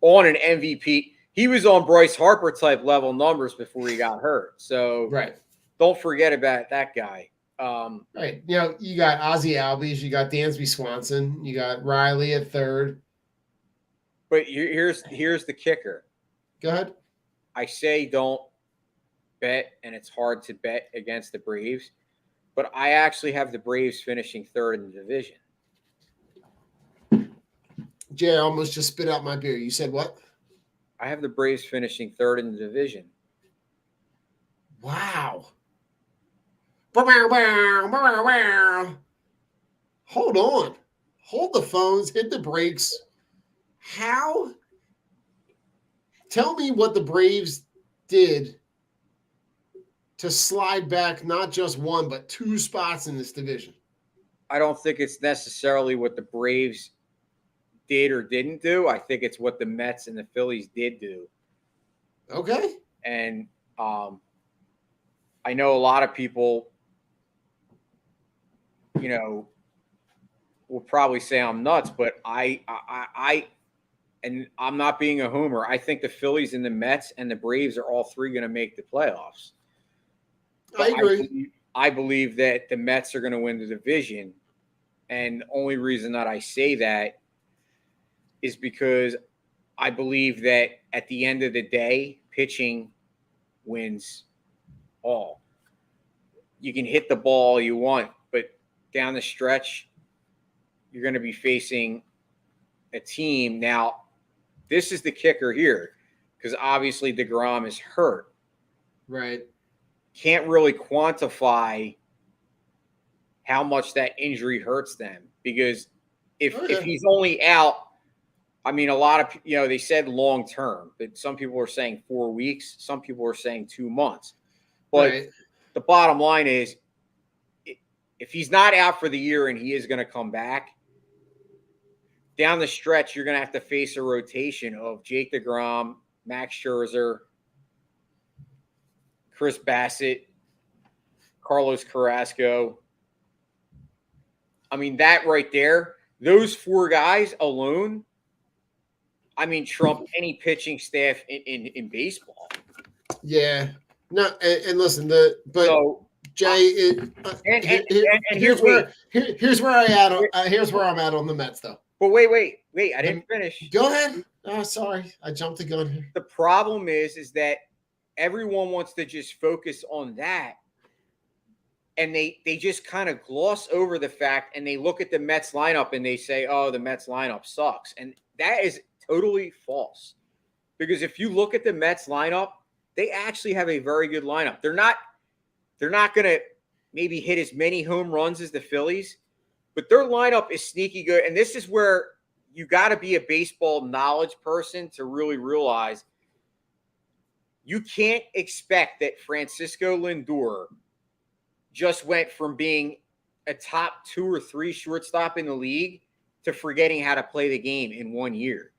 on an MVP. He was on Bryce Harper type level numbers before he got hurt. So right. Don't forget about that guy. Right. You got Ozzie Albies, you got Dansby Swanson, you got Riley at third. But here's the kicker. Go ahead. I say don't bet, and it's hard to bet against the Braves, but I actually have the Braves finishing third in the division. Jay, I almost just spit out my beer. You said what? I have the Braves finishing third in the division. Wow. Hold on. Hold the phones. Hit the brakes. How? Tell me what the Braves did to slide back not just 1, but 2 spots in this division. I don't think it's necessarily what the Braves did or didn't do. I think it's what the Mets and the Phillies did do. Okay. And I know a lot of people, will probably say I'm nuts, but I and I'm not being a homer. I think the Phillies and the Mets and the Braves are all 3 going to make the playoffs. I agree. I believe that the Mets are going to win the division. And the only reason that I say that is because I believe that at the end of the day, pitching wins all. You can hit the ball you want, but down the stretch, you're going to be facing a team. Now, this is the kicker here, because obviously DeGrom is hurt. Right. Can't really quantify how much that injury hurts them, because if he's only out, I mean, a lot of, they said long term, but some people are saying 4 weeks. Some people are saying 2 months. But the bottom line is, if he's not out for the year and he is going to come back, down the stretch, you're going to have to face a rotation of Jake DeGrom, Max Scherzer, Chris Bassett, Carlos Carrasco. I mean, that right there, those 4 guys alone, I mean, trump any pitching staff in baseball. Yeah. No, and listen, Jay, here's where I'm at on the Mets, though. But wait, I didn't finish. Go ahead. Oh, sorry, I jumped the gun here. The problem is that everyone wants to just focus on that, and they just kind of gloss over the fact, and they look at the Mets lineup and they say, "Oh, the Mets lineup sucks," and that is totally false. Because if you look at the Mets lineup, they actually have a very good lineup. They're not going to maybe hit as many home runs as the Phillies, but their lineup is sneaky good. And this is where you got to be a baseball knowledge person to really realize you can't expect that Francisco Lindor just went from being a top 2 or 3 shortstop in the league to forgetting how to play the game in 1 year.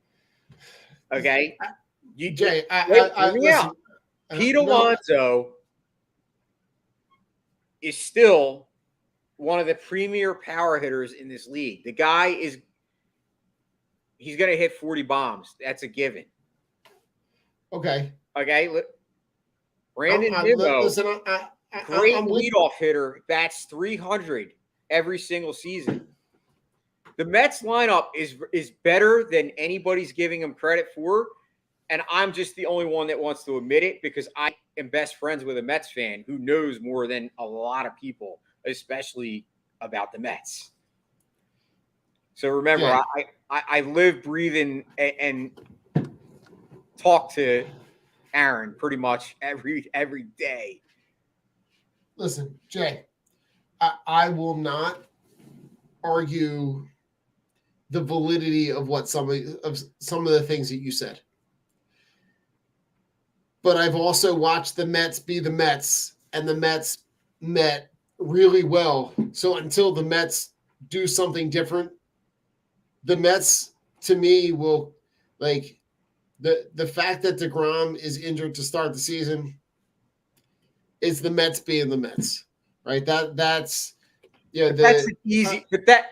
Okay? Jay, listen, Pete Alonso is still one of the premier power hitters in this league. The guy he's going to hit 40 bombs. That's a given. Okay. Brandon Nimmo, listen, great I'm leadoff hitter, bats 300 every single season. The Mets lineup is better than anybody's giving them credit for, and I'm just the only one that wants to admit it because I am best friends with a Mets fan who knows more than a lot of people, especially about the Mets. So remember, yeah. I live, breathe, and talk to Aaron pretty much every day. Listen, Jay, I will not argue the validity of what some of the things that you said. But I've also watched the Mets be the Mets, and the Mets met really well. So until the Mets do something different, the Mets, to me, will like the fact that DeGrom is injured to start the season is the Mets being the Mets, right? That's that's easy.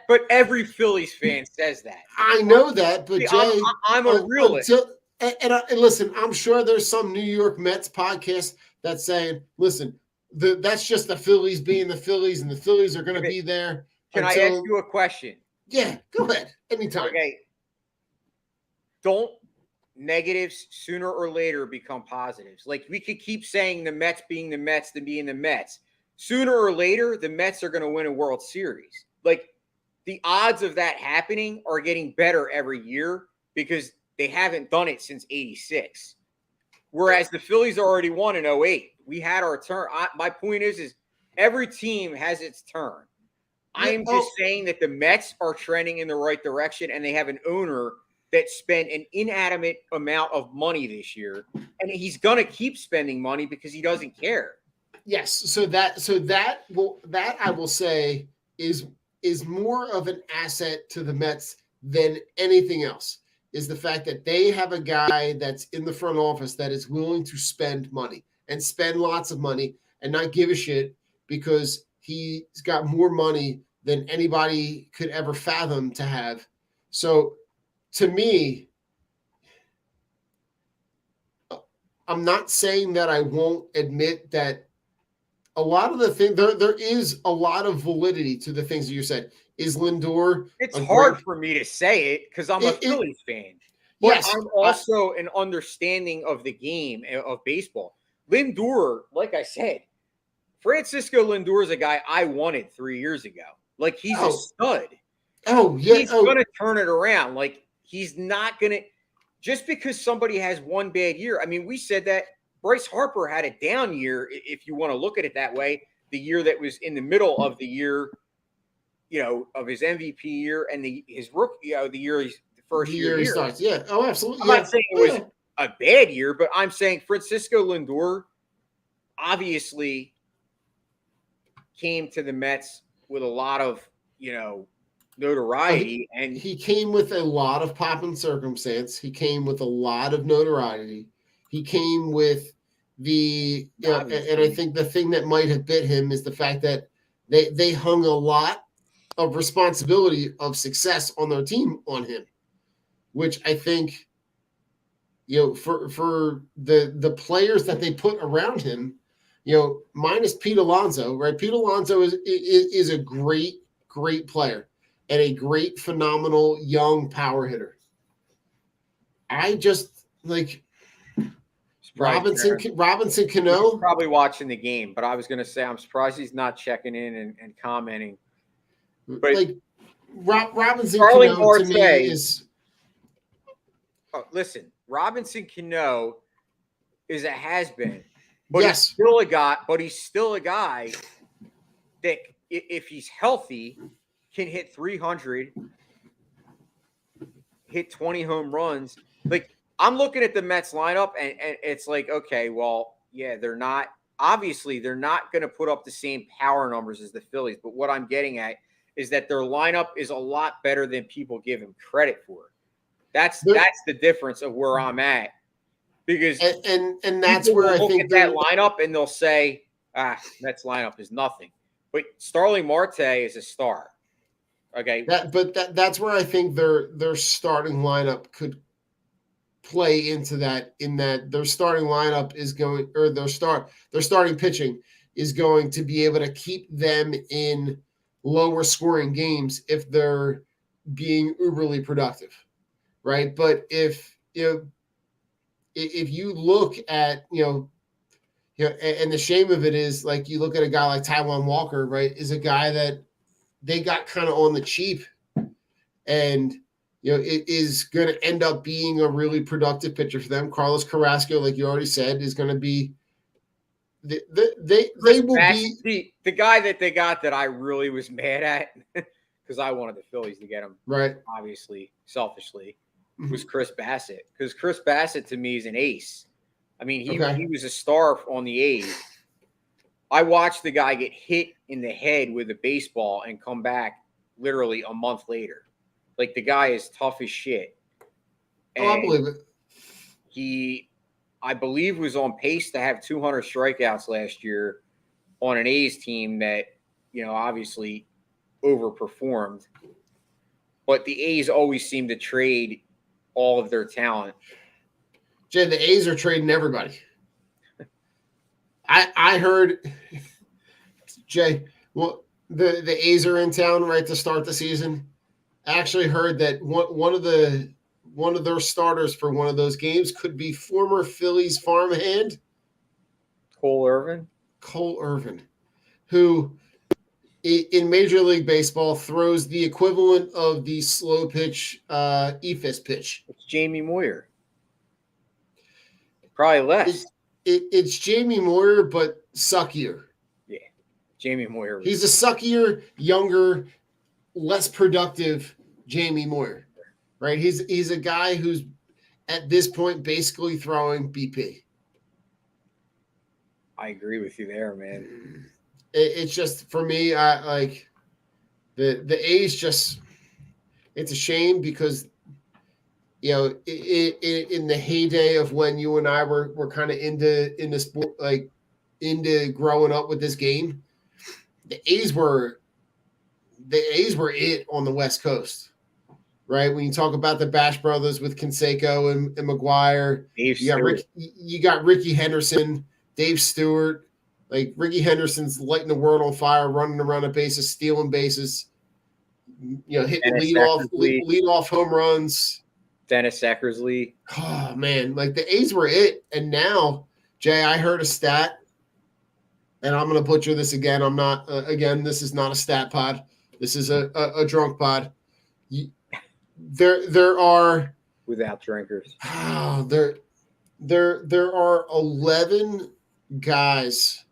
But every Phillies fan says that. I know that, but Jay, I'm a realist. And listen, I'm sure there's some New York Mets podcast that's saying, listen, that's just the Phillies being the Phillies, and the Phillies are going to be there. Can I ask you a question? Yeah, go ahead. Anytime. Okay. Don't negatives sooner or later become positives? Like, we could keep saying the Mets being the Mets than being the Mets. Sooner or later, the Mets are going to win a World Series. Like, the odds of that happening are getting better every year because they haven't done it since '86. Whereas the Phillies already won in '08. We had our turn. My point is every team has its turn. I'm just saying that the Mets are trending in the right direction, and they have an owner that spent an inanimate amount of money this year, and he's going to keep spending money because he doesn't care. Yes, so that I will say is more of an asset to the Mets than anything else. Is the fact that they have a guy that's in the front office that is willing to spend money and spend lots of money and not give a shit because he's got more money than anybody could ever fathom to have. So to me, I'm not saying that I won't admit that a lot of the things, there is a lot of validity to the things that you said. Is Lindor? It's hard for me to say it because I'm a Phillies fan. But yes, I'm also an understanding of the game of baseball. Lindor, like I said, Francisco Lindor is a guy I wanted 3 years ago. Like, he's a stud. Oh, yeah. He's going to turn it around. Like, he's not going to – just because somebody has one bad year. I mean, we said that Bryce Harper had a down year, if you want to look at it that way, the year that was in the middle of the year, of his MVP year and his rookie, the year he's – the first year he starts. Yeah. Oh, absolutely. I'm not saying it was a bad year, but I'm saying Francisco Lindor obviously came to the Mets with a lot of, notoriety. And he came with a lot of pomp and circumstance. He came with a lot of notoriety. He came with and I think the thing that might have bit him is the fact that they hung a lot of responsibility of success on their team on him, which I think, for the players that they put around him, minus Pete Alonso, right? Pete Alonso is a great player and a great, phenomenal young power hitter. I just Robinson He's Cano. probably watching the game, but I was going to say I'm surprised he's not checking in and commenting. But Like Robinson Charlie Cano to me Marte is. Listen, Robinson Cano is a has-been, but Yes. he's still a guy that if he's healthy can hit 300, hit 20 home runs. Like I'm looking at the Mets lineup and it's like, okay, well, yeah, they're not going to put up the same power numbers as the Phillies, but what I'm getting at is that their lineup is a lot better than people give them credit for. That's the difference of where I'm at. Because and that's where I think that lineup and they'll say, Mets lineup is nothing. But Starling Marte is a star. Okay. That's where I think their starting lineup could play into that, in that their starting lineup is going, or their starting pitching is going to be able to keep them in lower scoring games if they're being uberly productive. Right. But if you look at, and the shame of it is, like, you look at a guy like Taijuan Walker, right, is a guy that they got kind of on the cheap, and, it is going to end up being a really productive pitcher for them. Carlos Carrasco, like you already said, is going to be, they will be the guy that they got that I really was mad at because I wanted the Phillies to get him, right, obviously, selfishly, was Chris Bassett, because Chris Bassett to me is an ace. I mean, he was a star on the A's. I watched the guy get hit in the head with a baseball and come back literally a month later. Like, the guy is tough as shit. And I believe it. He, I believe, was on pace to have 200 strikeouts last year on an A's team that, obviously overperformed. But the A's always seem to trade all of their talent. Jay, the A's are trading everybody. I heard, Jay, well, the A's are in town right to start the season. I actually heard that one of their starters for one of those games could be former Phillies farmhand Cole Irvin, who in Major League Baseball throws the equivalent of the slow pitch EFIS pitch. It's Jamie Moyer. Probably less. It's Jamie Moyer, but suckier. Yeah, Jamie Moyer. He's a suckier, younger, less productive Jamie Moyer, right? He's a guy who's at this point basically throwing BP. I agree with you there, man. It's just, for me, I like the A's. Just, it's a shame because, in the heyday of when you and I were kind of into sport, like into growing up with this game, the A's were it on the West Coast, right? When you talk about the Bash Brothers with Canseco and McGuire, you got Ricky Henderson, Dave Stewart. Like, Ricky Henderson's lighting the world on fire, running around the bases, stealing bases, hitting lead off home runs. Dennis Eckersley. Oh, man. Like, the A's were it. And now, Jay, I heard a stat, and I'm going to butcher this again. I'm not, this is not a stat pod. This is a drunk pod. There are, without drinkers. There are 11 guys,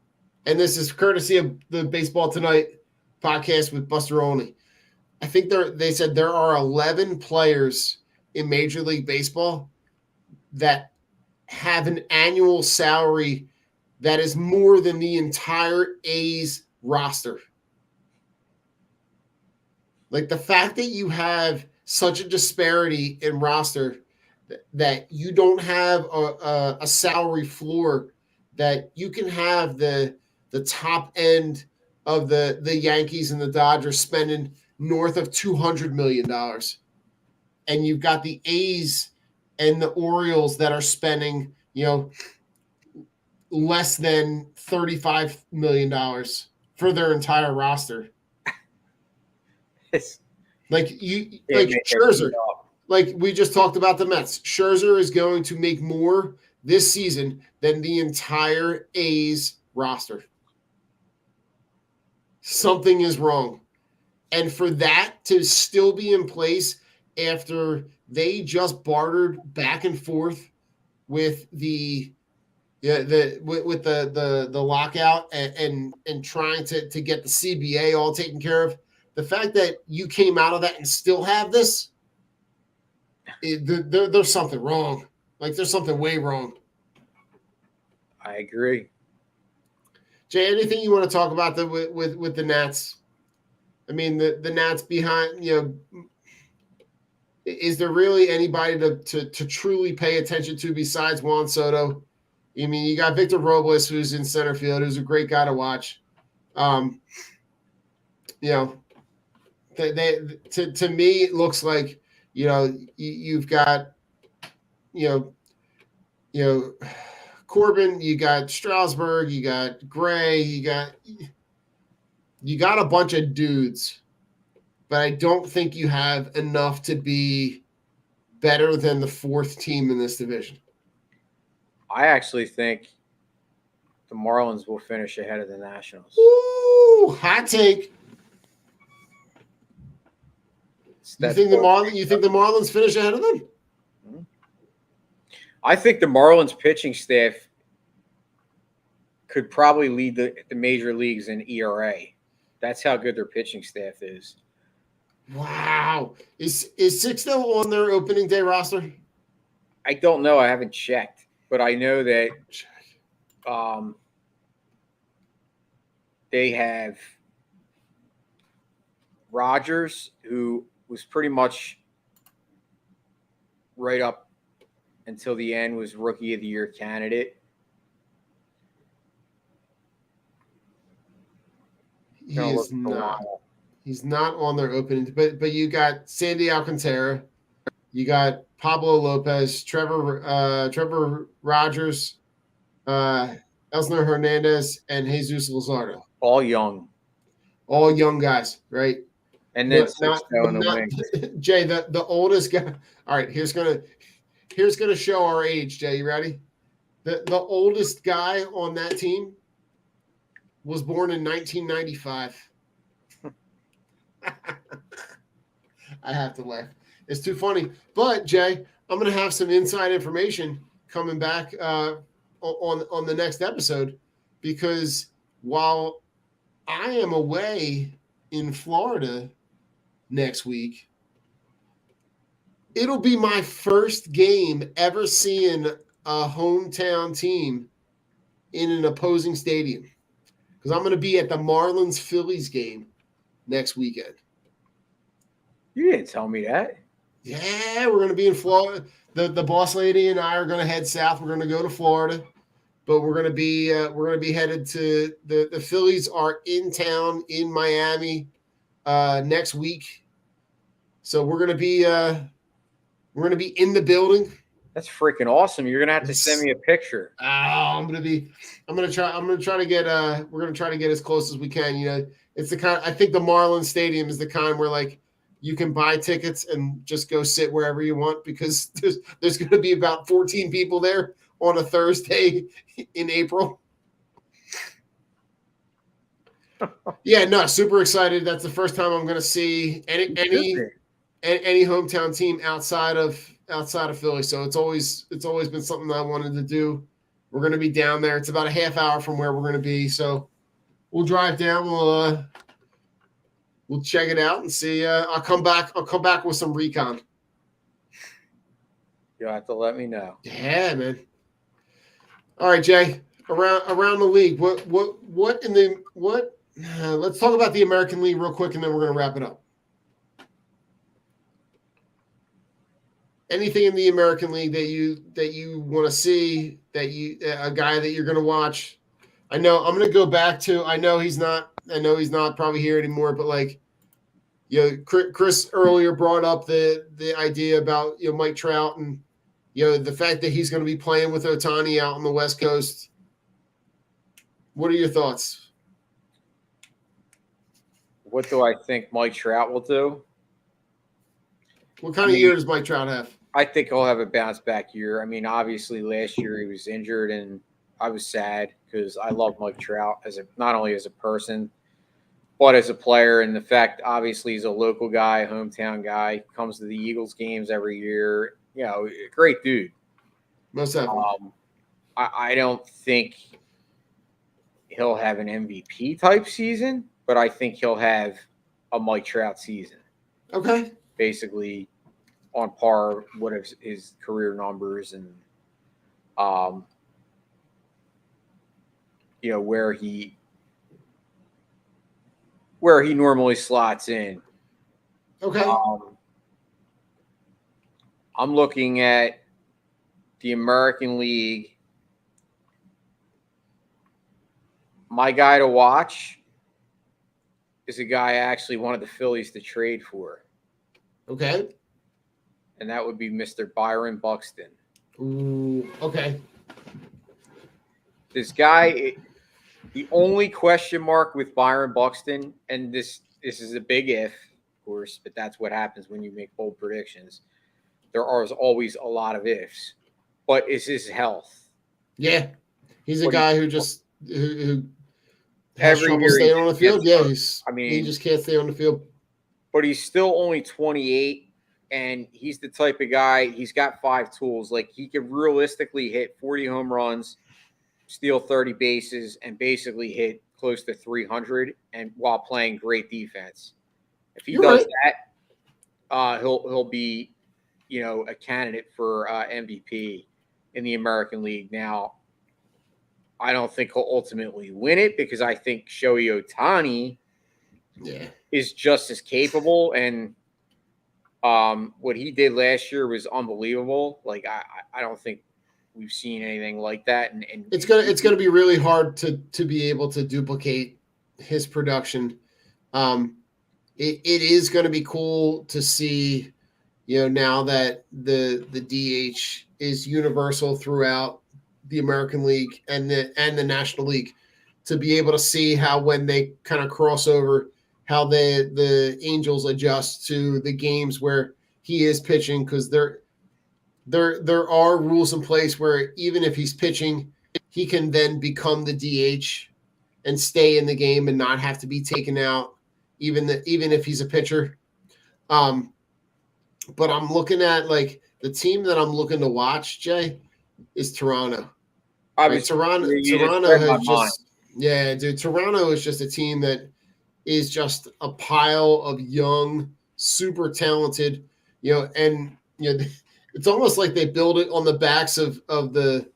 and this is courtesy of the Baseball Tonight podcast with Buster Olney. I think they said there are 11 players in Major League Baseball that have an annual salary that is more than the entire A's roster. Like, the fact that you have such a disparity in roster that you don't have a salary floor, that you can have the top end of the Yankees and the Dodgers spending north of $200 million. And you've got the A's and the Orioles that are spending, less than $35 million for their entire roster. Scherzer, like we just talked about the Mets. Scherzer is going to make more this season than the entire A's roster. Something is wrong. And for that to still be in place after they just bartered back and forth with the lockout and trying to get the CBA all taken care of, the fact that you came out of that and still have this, there's something wrong. Like there's something way wrong. I agree. Jay, anything you want to talk about with the Nats? I mean, the Nats behind, is there really anybody to truly pay attention to besides Juan Soto? I mean, you got Victor Robles, who's in center field, who's a great guy to watch. To me, it looks like, you've got, Corbin, you got Strasburg, you got Gray, you got a bunch of dudes, but I don't think you have enough to be better than the fourth team in this division. I actually think the Marlins will finish ahead of the Nationals. Ooh, hot take. You think the Marlins finish ahead of them? I think the Marlins pitching staff could probably lead the major leagues in ERA. That's how good their pitching staff is. Wow. Is Sixto on their opening day roster? I don't know. I haven't checked, but I know that they have Rogers, who was pretty much right up until the end, was Rookie of the Year candidate. He is not. He's not on their opening, but you got Sandy Alcantara, you got Pablo Lopez, Trevor Rogers, Elsner Hernandez, and Jesus Luzardo. All young guys, right? And then Jay, the oldest guy. All right, here's gonna show our age. Jay, you ready? The oldest guy on that team was born in 1995. I have to laugh. It's too funny. But Jay, I'm going to have some inside information coming back on the next episode, because while I am away in Florida next week, it'll be my first game ever seeing a hometown team in an opposing stadium, because I'm going to be at the Marlins Phillies game next weekend. You didn't tell me that. Yeah, we're going to be in Florida. The boss lady and I are going to head south. We're going to go to Florida, but we're going to be headed to the Phillies are in town in Miami next week. So we're going to be in the building. That's freaking awesome. You're going to have to send me a picture. We're going to try to get as close as we can. It's the kind, I think the Marlins Stadium is the kind where like you can buy tickets and just go sit wherever you want, because there's going to be about 14 people there on a Thursday in April. Yeah, no, super excited. That's the first time I'm going to see any hometown team outside of Philly. So it's always been something that I wanted to do. We're going to be down there. It's about a half hour from where we're going to be. So we'll drive down. We'll check it out and see. I'll come back with some recon. You'll have to let me know. Yeah, man. All right, Jay. Around the league, let's talk about the American League real quick, and then we're going to wrap it up. Anything in the American League that you want to see, a guy that you're going to watch? I know I'm going to go back to. I know he's not probably here anymore, but like, Chris earlier brought up the idea about Mike Trout and the fact that he's going to be playing with Ohtani out on the West Coast. What are your thoughts? What do I think Mike Trout will do? What kind of year does Mike Trout have? I think he'll have a bounce back year. I mean, obviously last year he was injured, and I was sad because I love Mike Trout not only as a person, but as a player. And the fact, obviously, he's a local guy, hometown guy, comes to the Eagles games every year. You know, great dude. Most definitely. I don't think he'll have an MVP type season, but I think he'll have a Mike Trout season. Okay. Basically on par with his career numbers and you know, where he normally slots in. Okay. I'm looking at the American League. My guy to watch is a guy I actually wanted the Phillies to trade for. Okay. And that would be Mr. Byron Buxton. Ooh, okay. This guy, the only question mark with Byron Buxton, and this is a big if, of course, but that's what happens when you make bold predictions. There are always a lot of ifs, but is his health. Yeah. He's a guy who just who has every trouble year staying on the field. Yeah, he just can't stay on the field. But he's still only 28, and he's the type of guy, he's got 5 tools. Like, he could realistically hit 40 home runs, steal 30 bases, and basically hit close to 300 and while playing great defense. If he does that, he'll be, you know, a candidate for MVP in the American League. Now, I don't think he'll ultimately win it because I think Shohei Ohtani is just as capable, and what he did last year was unbelievable. Like, I don't think we've seen anything like that, and it's gonna be really hard to be able to duplicate his production. It is going to be cool to see, you know, now that the DH is universal throughout the American League and the National League, to be able to see how when they kind of cross over, how the Angels adjust to the games where he is pitching, because there are rules in place where even if he's pitching, he can then become the DH and stay in the game and not have to be taken out, even if he's a pitcher. But I'm looking at, like, the team that I'm looking to watch, Jay, is Toronto. Right? Toronto has just Toronto is just a team that is just a pile of young, super talented, you know, and you know, it's almost like they build it on the backs of the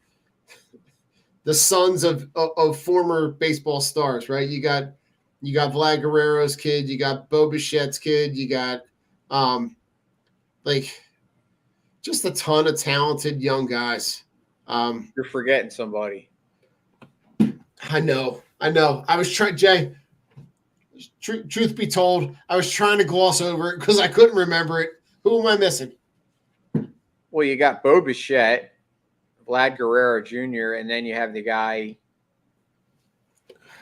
sons of former baseball stars, right? You got Vlad Guerrero's kid, you got Bo Bichette's kid, you got like just a ton of talented young guys. You're forgetting somebody. I know. I was trying, Jay. Truth be told, I was trying to gloss over it because I couldn't remember it. Who am I missing? Well, you got Bo Bichette, Vlad Guerrero Jr., and then you have the guy.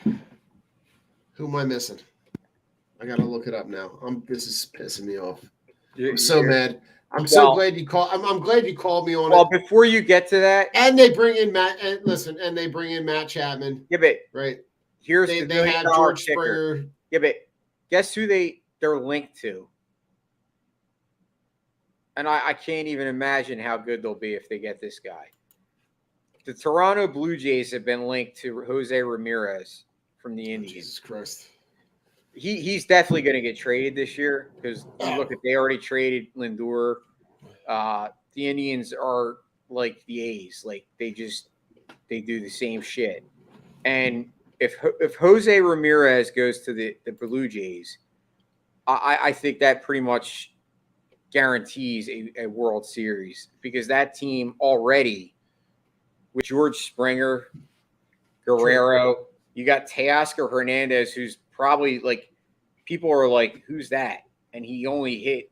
Who am I missing? I gotta look it up now. This is pissing me off. I'm so mad. I'm so glad you called. I'm glad you called me on it. Well, before you get to that, and they bring in Matt. And listen, and they bring in Matt Chapman. Yeah, but right. Here's they have George Springer. Yeah, but guess who they're linked to? And I can't even imagine how good they'll be if they get this guy. The Toronto Blue Jays have been linked to Jose Ramirez from the Indians. Jesus Christ. He's definitely going to get traded this year because look, they already traded Lindor. The Indians are like the A's, like they do the same shit. And if Jose Ramirez goes to the Blue Jays, I think that pretty much guarantees a World Series, because that team already with George Springer, Guerrero, you got Teoscar Hernandez, who's probably like, people are like, who's that? And he only hit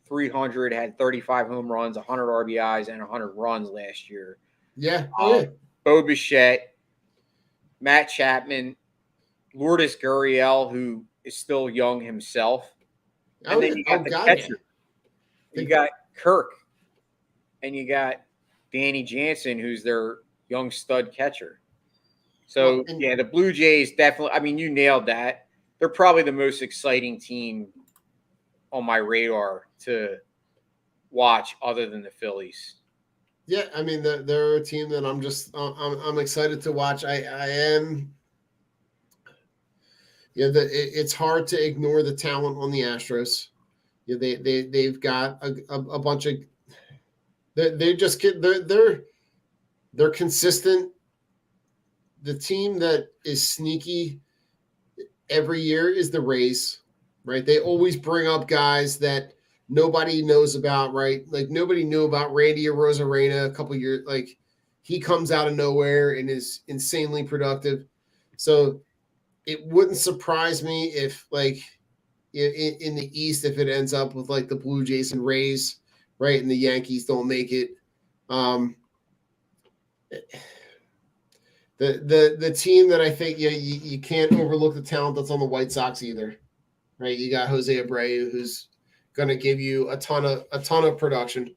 300, had 35 home runs, 100 RBIs, and 100 runs last year. Yeah. Bo Bichette, Matt Chapman, Lourdes Gurriel, who is still young himself. And then you got the catcher. You got Kirk. and you got Danny Jansen, who's their young stud catcher. So, yeah, the Blue Jays definitely – I mean, you nailed that. They're probably the most exciting team on my radar to watch other than the Phillies. Yeah, I mean, they're a team that I'm excited to watch. I am – it's hard to ignore the talent on the Astros. Yeah, they've got a bunch of – they're consistent. The team that is sneaky every year is the Rays, right? They always bring up guys that nobody knows about, right? Like nobody knew about Randy Arozarena a couple years. Like he comes out of nowhere and is insanely productive. So it wouldn't surprise me if like in the East, if it ends up with like the Blue Jays and Rays, right? And the Yankees don't make it. The team that I think you can't overlook the talent that's on the White Sox either, right? You got Jose Abreu, who's going to give you a ton of production.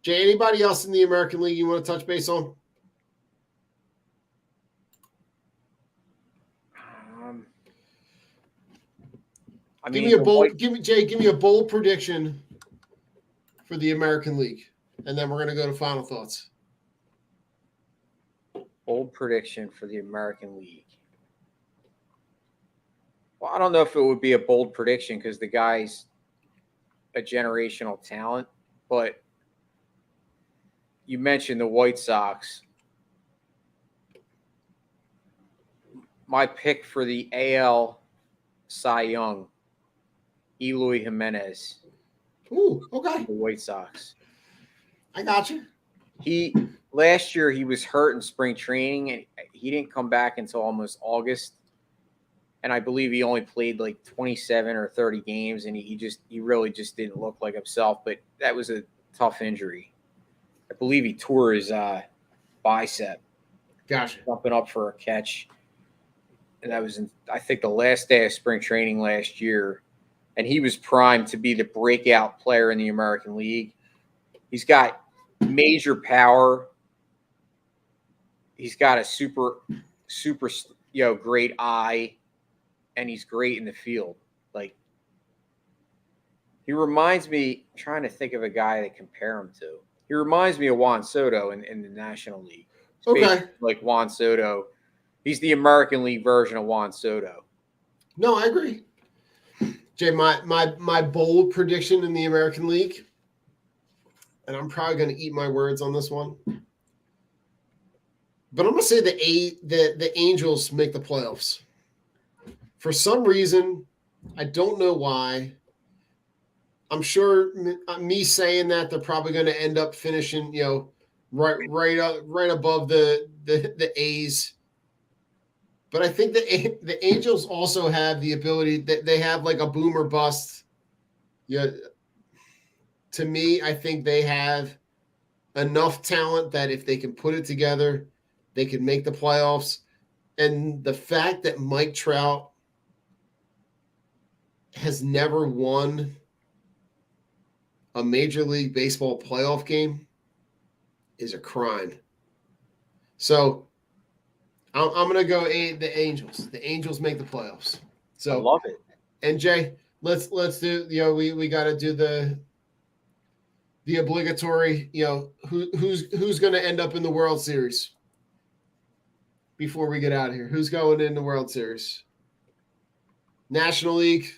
Jay, anybody else in the American League you want to touch base on? I mean, give me a bold prediction for the American League, and then we're going to go to final thoughts. Bold prediction for the American League. Well, I don't know if it would be a bold prediction because the guy's a generational talent, but you mentioned the White Sox. My pick for the AL Cy Young, Eloy Jimenez. Ooh, okay. The White Sox. I got you. Last year he was hurt in spring training and he didn't come back until almost August. And I believe he only played like 27 or 30 games and he really just didn't look like himself. But that was a tough injury. I believe he tore his bicep. Gotcha. Jumping up for a catch. And that was, I think, the last day of spring training last year. And he was primed to be the breakout player in the American League. He's got major power. He's got a super, great eye, and he's great in the field. Like, he reminds me, I'm trying to think of a guy to compare him to. He reminds me of Juan Soto in the National League. Okay. Like Juan Soto. He's the American League version of Juan Soto. No, I agree. Jay, my bold prediction in the American League, and I'm probably going to eat my words on this one, but I'm going to say the Angels make the playoffs. For some reason, I don't know why. I'm sure me saying that they're probably going to end up finishing, right above the A's. But I think the Angels also have the ability that they have like a boom or bust. Yeah. To me, I think they have enough talent that if they can put it together, they can make the playoffs. And the fact that Mike Trout has never won a Major League Baseball playoff game is a crime. So I'm going to go the Angels. The Angels make the playoffs. So I love it. And Jay, let's do, we got to do the obligatory, who's going to end up in the World Series before we get out of here? Who's going in the World Series? National League.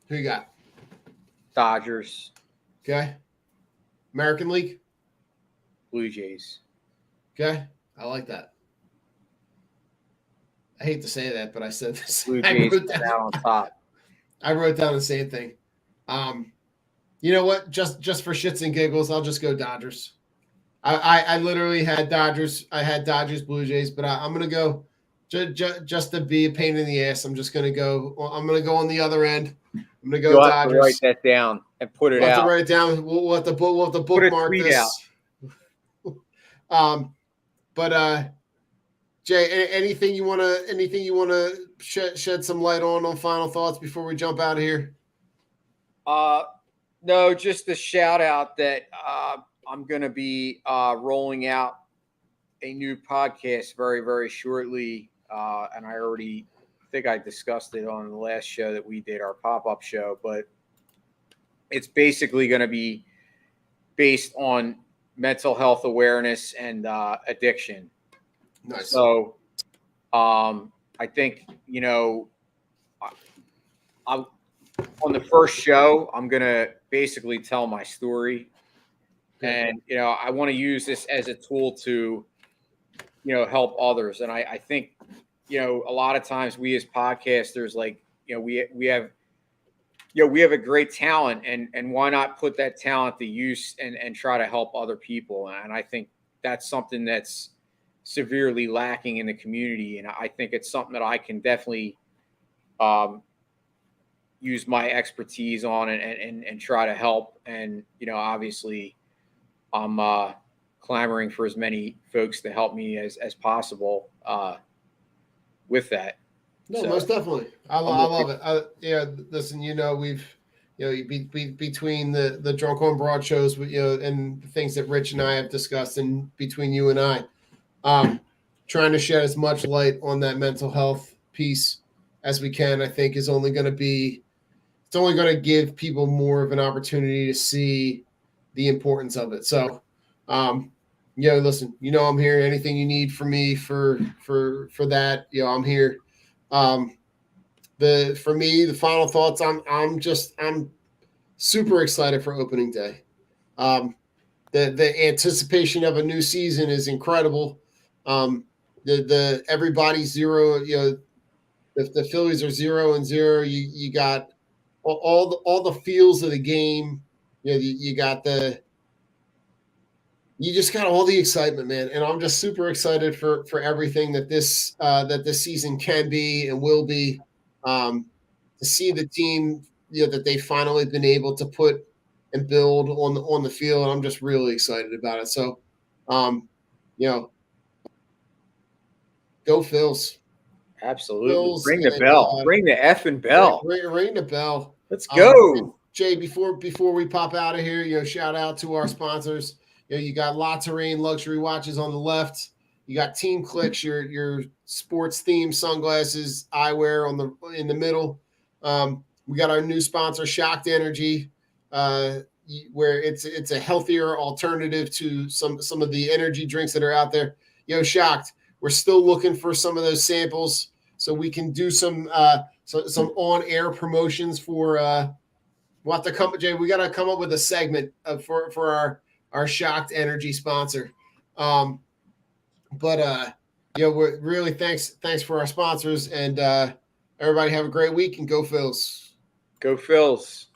Who you got? Dodgers. Okay. American League. Blue Jays. Okay. I like that. I hate to say that, but I said this. Blue Jays down on top. I wrote down the same thing. You know what? Just for shits and giggles, I'll just go Dodgers. I literally had Dodgers. I had Dodgers, Blue Jays, but I'm gonna go just to be a pain in the ass. I'm just gonna go. I'm gonna go on the other end. I'm gonna go You'll Dodgers. Have to write that down and put it we'll out. Have to write it down. We'll have to bookmark this. But Jay, anything you wanna shed some light on final thoughts before we jump out of here? No, just a shout out that I'm going to be rolling out a new podcast very, very shortly. And I already think I discussed it on the last show that we did, our pop-up show, but it's basically going to be based on mental health awareness and addiction. Nice. So I think, I'm on the first show, I'm going to basically tell my story. And, I want to use this as a tool to, help others. And I think, a lot of times we as podcasters, like, we have a great talent, and why not put that talent to use and try to help other people? And I think that's something that's severely lacking in the community. And I think it's something that I can definitely use my expertise on and try to help. And, obviously I'm clamoring for as many folks to help me as possible with that. No, So, most definitely. I love it. Listen, we've, between the Drunk On Broad shows, and the things that Rich and I have discussed, and between you and I, trying to shed as much light on that mental health piece as we can, I think is only going to give people more of an opportunity to see the importance of it. So, listen, I'm here. Anything you need from me for that, I'm here. For me, the final thoughts, I'm super excited for opening day. The anticipation of a new season is incredible. Everybody's 0, the Phillies are 0-0. You got all the feels of the game. You just got all the excitement, man. And I'm just super excited for everything that this season can be and will be. To see the team, that they've finally been able to put and build on the field. I'm just really excited about it. So, go Phils. Absolutely. Phils, Ring the bell. Ring the effing bell. Ring the bell. Let's go. Jay, before we pop out of here, shout out to our sponsors. You got La Terrain luxury watches on the left. You got Team Clicks, your sports themed sunglasses, eyewear in the middle. We got our new sponsor, Shocked Energy, where it's a healthier alternative to some of the energy drinks that are out there. Shocked. We're still looking for some of those samples so we can do some on-air promotions for. We'll have to come, Jay. We got to come up with a segment for our Shocked Energy sponsor. We're really thanks for our sponsors, and everybody have a great week, and go Phils. Go Phils.